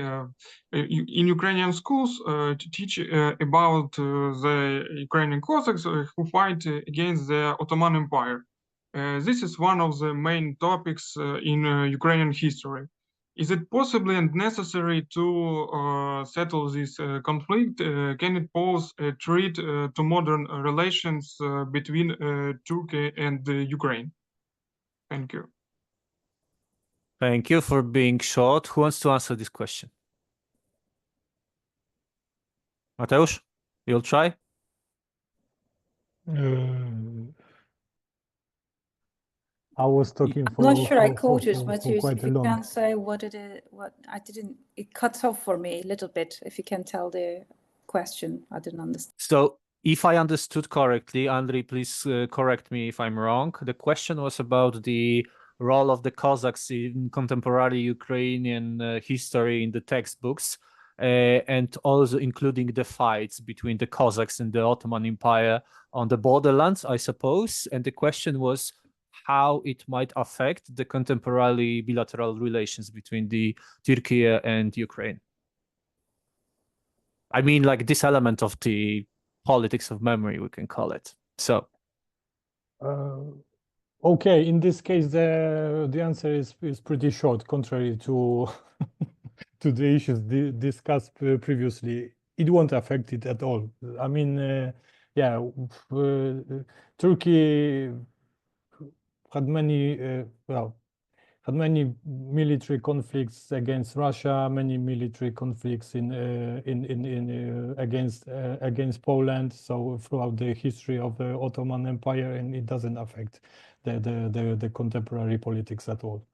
Speaker 6: In Ukrainian schools, to teach about the Ukrainian Cossacks who fight against the Ottoman Empire. This is one of the main topics in Ukrainian history. Is it possible and necessary to settle this conflict? Can it pose a threat to modern relations between Turkey and Ukraine? Thank you.
Speaker 1: Thank you for being short. Who wants to answer this question? Mateusz, you'll try?
Speaker 3: I was talking
Speaker 2: I'm not sure I caught it, Mateusz.
Speaker 3: quite
Speaker 2: If
Speaker 3: a
Speaker 2: you
Speaker 3: long.
Speaker 2: can say what it is, what I didn't, it cuts off for me a little bit. If you can tell the question, I didn't understand.
Speaker 1: So, if I understood correctly, Andriy, please correct me if I'm wrong. The question was about the role of the Cossacks in contemporary Ukrainian history in the textbooks, and also including the fights between the Cossacks and the Ottoman Empire on the borderlands, I suppose. And the question was how it might affect the contemporary bilateral relations between the Turkey and Ukraine. I mean, like this element of the politics of memory, we can call it. So,
Speaker 3: okay, in this case, the answer is pretty short, contrary to to the issues discussed previously. It won't affect it at all. I mean, yeah, Turkey had many had many military conflicts against Russia, many military conflicts against Poland. So throughout the history of the Ottoman Empire, and it doesn't affect the contemporary politics at all.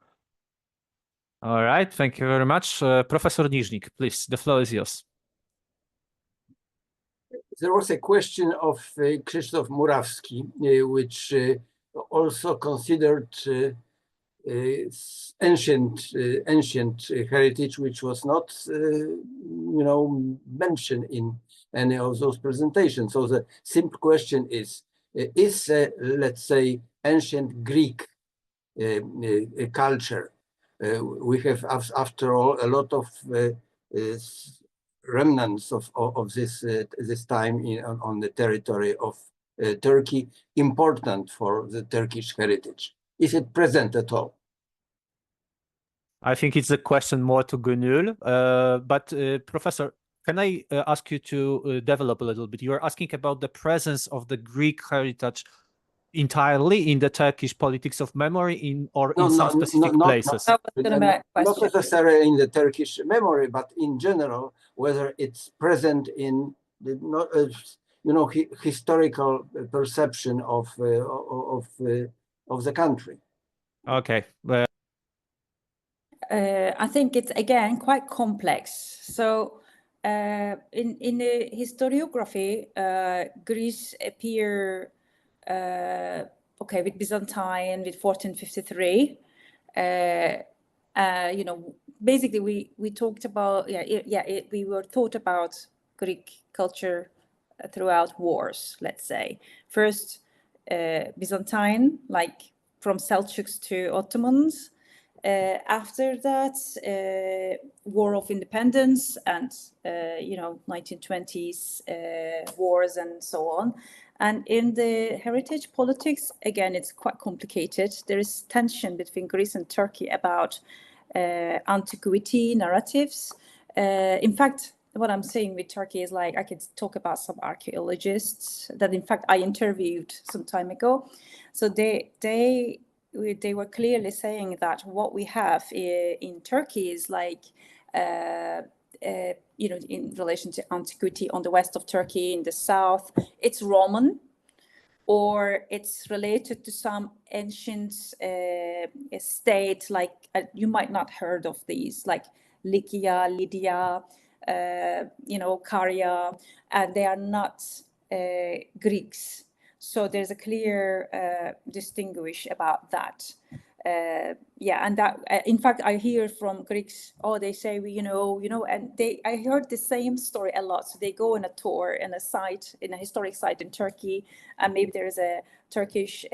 Speaker 1: All right, thank you very much, Professor Nizhnik. Please, the floor is yours.
Speaker 7: There was a question of Krzysztof Murawski, which also considered ancient heritage, which was not, mentioned in any of those presentations. So the simple question is let's say, ancient Greek culture. We have, after all, a lot of remnants of this time on the territory of Turkey, important for the Turkish heritage. Is it present at all?
Speaker 1: I think it's a question more to Gönül, but Professor, can I ask you to develop a little bit? You are asking about the presence of the Greek heritage entirely in the Turkish politics of memory in some specific places?
Speaker 7: Not necessarily in the Turkish memory, but in general, whether it's present in the historical perception of the country.
Speaker 1: Okay.
Speaker 2: I think it's, again, quite complex. So in the historiography, Greece appear with Byzantine, with 1453. Basically we talked about, we were taught about Greek culture throughout wars, let's say. First, Byzantine, like from Seljuks to Ottomans. After that, War of Independence and 1920s wars and so on. And in the heritage politics, again, it's quite complicated. There is tension between Greece and Turkey about antiquity narratives. In fact, what I'm saying with Turkey is, like, I could talk about some archaeologists that, in fact, I interviewed some time ago. So they were clearly saying that what we have in Turkey is like, in relation to antiquity on the west of Turkey, in the south, it's Roman, or it's related to some ancient state, like you might not heard of these, like Lykia, Lydia, Caria, and they are not Greeks. So there's a clear distinguish about that. And that, in fact, I hear from Greeks, they say, and I heard the same story a lot. So they go on a tour in a historic site in Turkey, and maybe there is a Turkish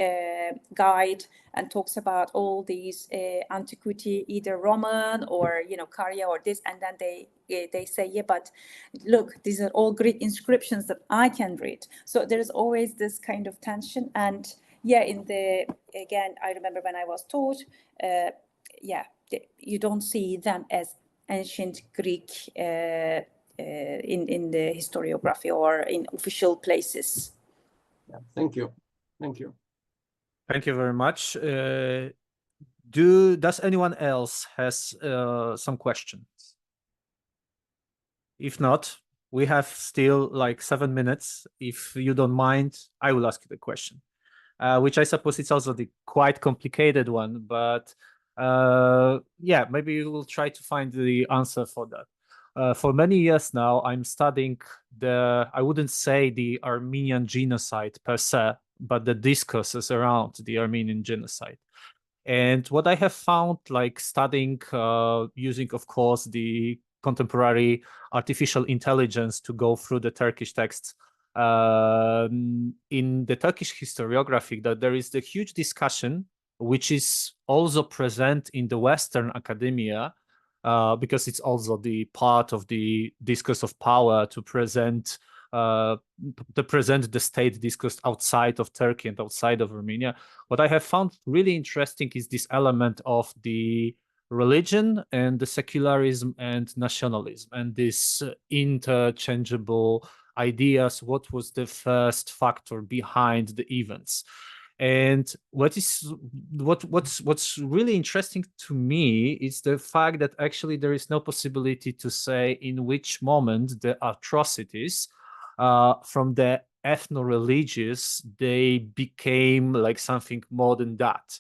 Speaker 2: guide and talks about all these antiquity, either Roman or, Caria or this, and then they say, yeah, but look, these are all Greek inscriptions that I can read. So there's always this kind of tension. And again, I remember when I was taught, you don't see them as ancient Greek in the historiography or in official places.
Speaker 7: Yeah, thank you. Thank you.
Speaker 1: Thank you very much. Does anyone else has some questions? If not, we have still like 7 minutes. If you don't mind, I will ask you the question, which I suppose it's also the quite complicated one, but maybe we will try to find the answer for that. For many years now, I'm studying I wouldn't say the Armenian genocide per se, but the discourses around the Armenian genocide. And what I have found, like studying, using, of course, the contemporary artificial intelligence to go through the Turkish texts, in the Turkish historiography, that there is the huge discussion, which is also present in the Western academia, because it's also the part of the discourse of power to present the state discourse outside of Turkey and outside of Armenia. What I have found really interesting is this element of the religion and the secularism and nationalism, and this interchangeable ideas. What was the first factor behind the events? And what's really interesting to me is the fact that actually there is no possibility to say in which moment the atrocities from the ethno-religious, they became like something more than that.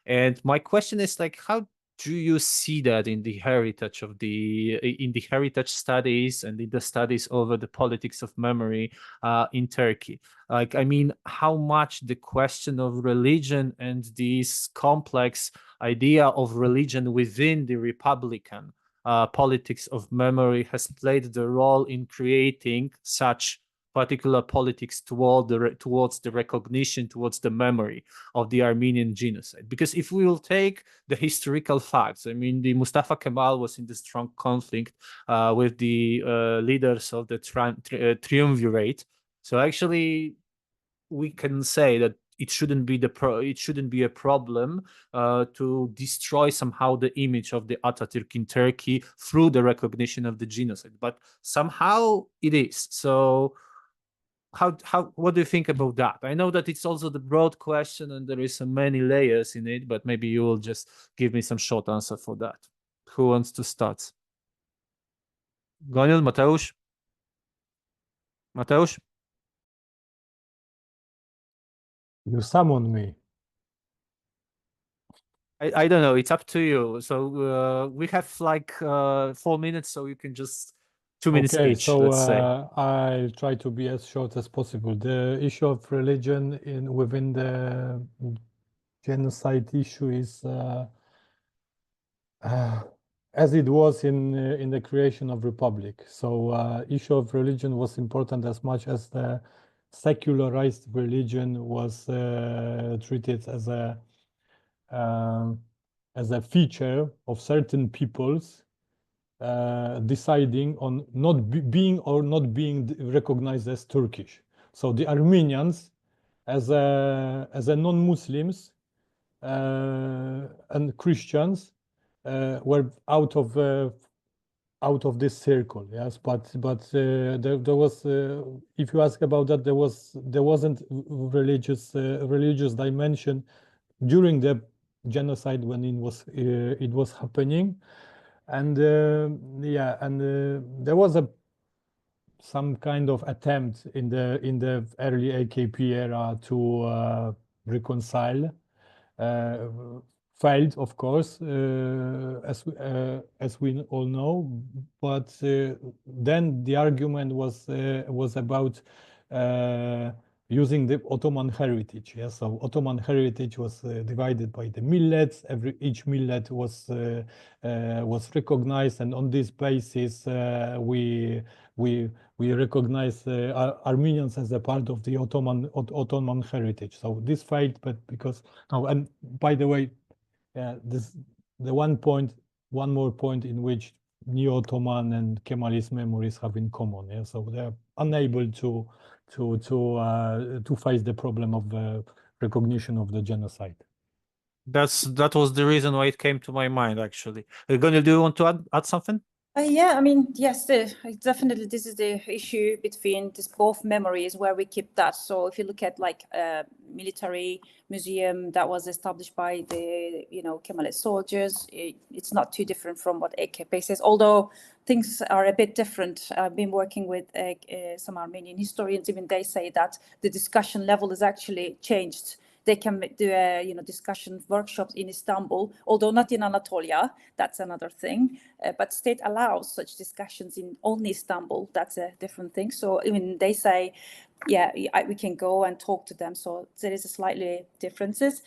Speaker 1: And my question is like, how do you see that in the heritage studies and in the studies over the politics of memory in Turkey? Like, I mean, how much the question of religion and this complex idea of religion within the Republican politics of memory has played the role in creating such particular politics towards the recognition, towards the memory of the Armenian genocide. Because if we will take the historical facts, I mean, the Mustafa Kemal was in the strong conflict with the leaders of the triumvirate. So actually, we can say that it shouldn't be a problem to destroy somehow the image of the Atatürk in Turkey through the recognition of the genocide. But somehow it is. So what do you think about that? I know that it's also the broad question and there is so many layers in it, but maybe you will just give me some short answer for that. Who wants to start? Goniel, Mateusz? Mateusz?
Speaker 3: You summon me.
Speaker 1: I don't know. It's up to you. So we have like 4 minutes, so you can just 2 minutes each, let's say.
Speaker 3: I'll try to be as short as possible. The issue of religion within the genocide issue is as it was in the creation of republic. So issue of religion was important as much as the secularized religion was treated as a feature of certain peoples deciding on being or not being recognized as Turkish. So the Armenians, as a non-Muslims and Christians, were out of this circle. Yes, but there was, if you ask about that, there wasn't religious dimension during the genocide when it was happening. And there was some kind of attempt in the early AKP era to reconcile failed, of course, as we all know. But then the argument was about using the Ottoman heritage. Yeah, so Ottoman heritage was divided by the millets. Each millet was recognized, and on this basis, we recognize Armenians as a part of the Ottoman heritage. So this failed, but because and by the way, one more point in which Neo-Ottoman and Kemalist memories have in common. Yeah, so they're unable to face the problem of recognition of the genocide.
Speaker 1: That was the reason why it came to my mind, actually. Gonil, do you want to add something?
Speaker 2: Yeah, I mean, yes, definitely this is the issue between both memories where we keep that. So if you look at like a military museum that was established by the, Kemalist soldiers, it's not too different from what AKP says, although things are a bit different. I've been working with some Armenian historians, even they say that the discussion level is actually changed. They can do discussion workshops in Istanbul, although not in Anatolia. That's another thing. But state allows such discussions in only Istanbul. That's a different thing. So even they say, yeah, we can go and talk to them. So there is a slightly differences.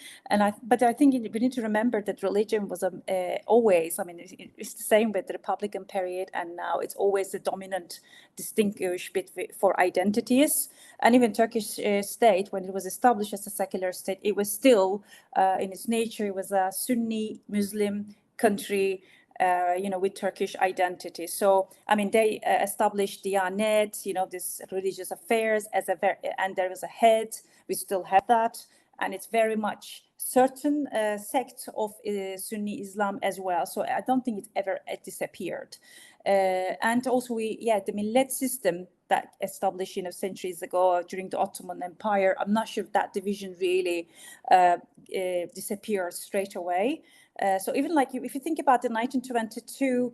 Speaker 2: But I think we need to remember that religion was always, I mean, it's the same with the Republican period, and now it's always the dominant distinguish bit for identities. And even Turkish state, when it was established as a secular state, it was still, in its nature, it was a Sunni Muslim country, with Turkish identity. So, I mean, they established Diyanet, this religious affairs and there was a head. We still have that, and it's very much certain sect of Sunni Islam as well. So I don't think it's ever disappeared. And also the millet system that established centuries ago during the Ottoman Empire, I'm not sure if that division really disappeared straight away. So even like if you think about the 1922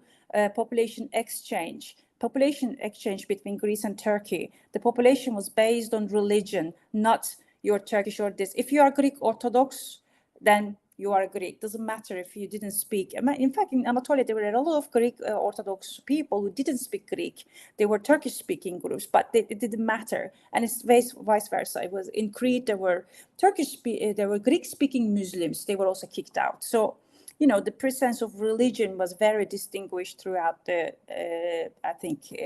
Speaker 2: population exchange between Greece and Turkey, the population was based on religion, not your Turkish or this. If you are Greek Orthodox, then you are Greek. Doesn't matter if you didn't speak. In fact, in Anatolia, there were a lot of Greek Orthodox people who didn't speak Greek. They were Turkish-speaking groups, but it didn't matter. And it's vice versa. It was in Crete. There were Greek-speaking Muslims. They were also kicked out. So, the presence of religion was very distinguished throughout the,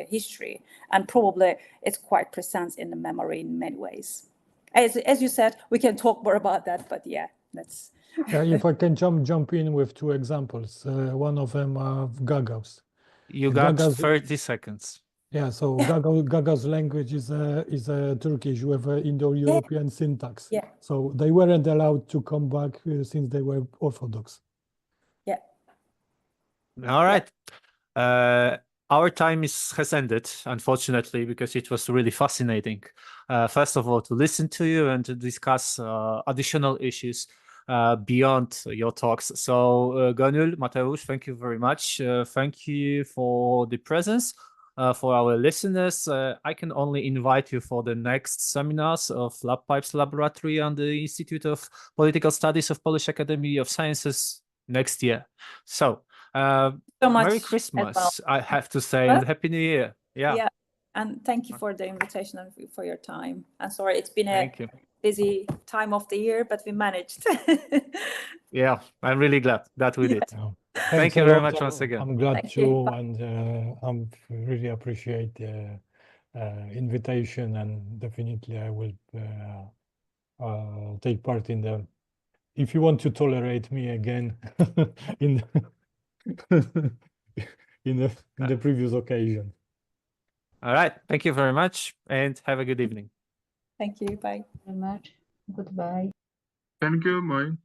Speaker 2: history, and probably it's quite present in the memory in many ways. As you said, we can talk more about that, but yeah, that's.
Speaker 3: If I can jump in with two examples, one of them Gagauz.
Speaker 1: You got 30 seconds.
Speaker 3: Yeah, so Gagauz language is a Turkish with Indo-European syntax.
Speaker 2: Yeah.
Speaker 3: So they weren't allowed to come back since they were Orthodox.
Speaker 2: Yeah.
Speaker 1: All right. Our time has ended, unfortunately, because it was really fascinating. First of all, to listen to you and to discuss additional issues beyond your talks. So, Gönül, Mateusz, thank you very much. Thank you for the presence. For our listeners, I can only invite you for the next seminars of Lab Pipes Laboratory and the Institute of Political Studies of Polish Academy of Sciences next year. So Merry Christmas,
Speaker 2: well.
Speaker 1: I have to say, and Happy New Year. Yeah.
Speaker 2: And thank you for the invitation and for your time. And sorry, it's been a busy time of the year, but we managed.
Speaker 1: Yeah, I'm really glad that we did.
Speaker 3: Thank
Speaker 1: you very much once again.
Speaker 3: I'm glad too, and I really appreciate the invitation, and definitely I will take part in the. If you want to tolerate me again in the previous occasion.
Speaker 1: All right. Thank you very much, and have a good evening.
Speaker 2: Thank you. Bye.
Speaker 8: Very much. Goodbye.
Speaker 6: Thank you. Bye.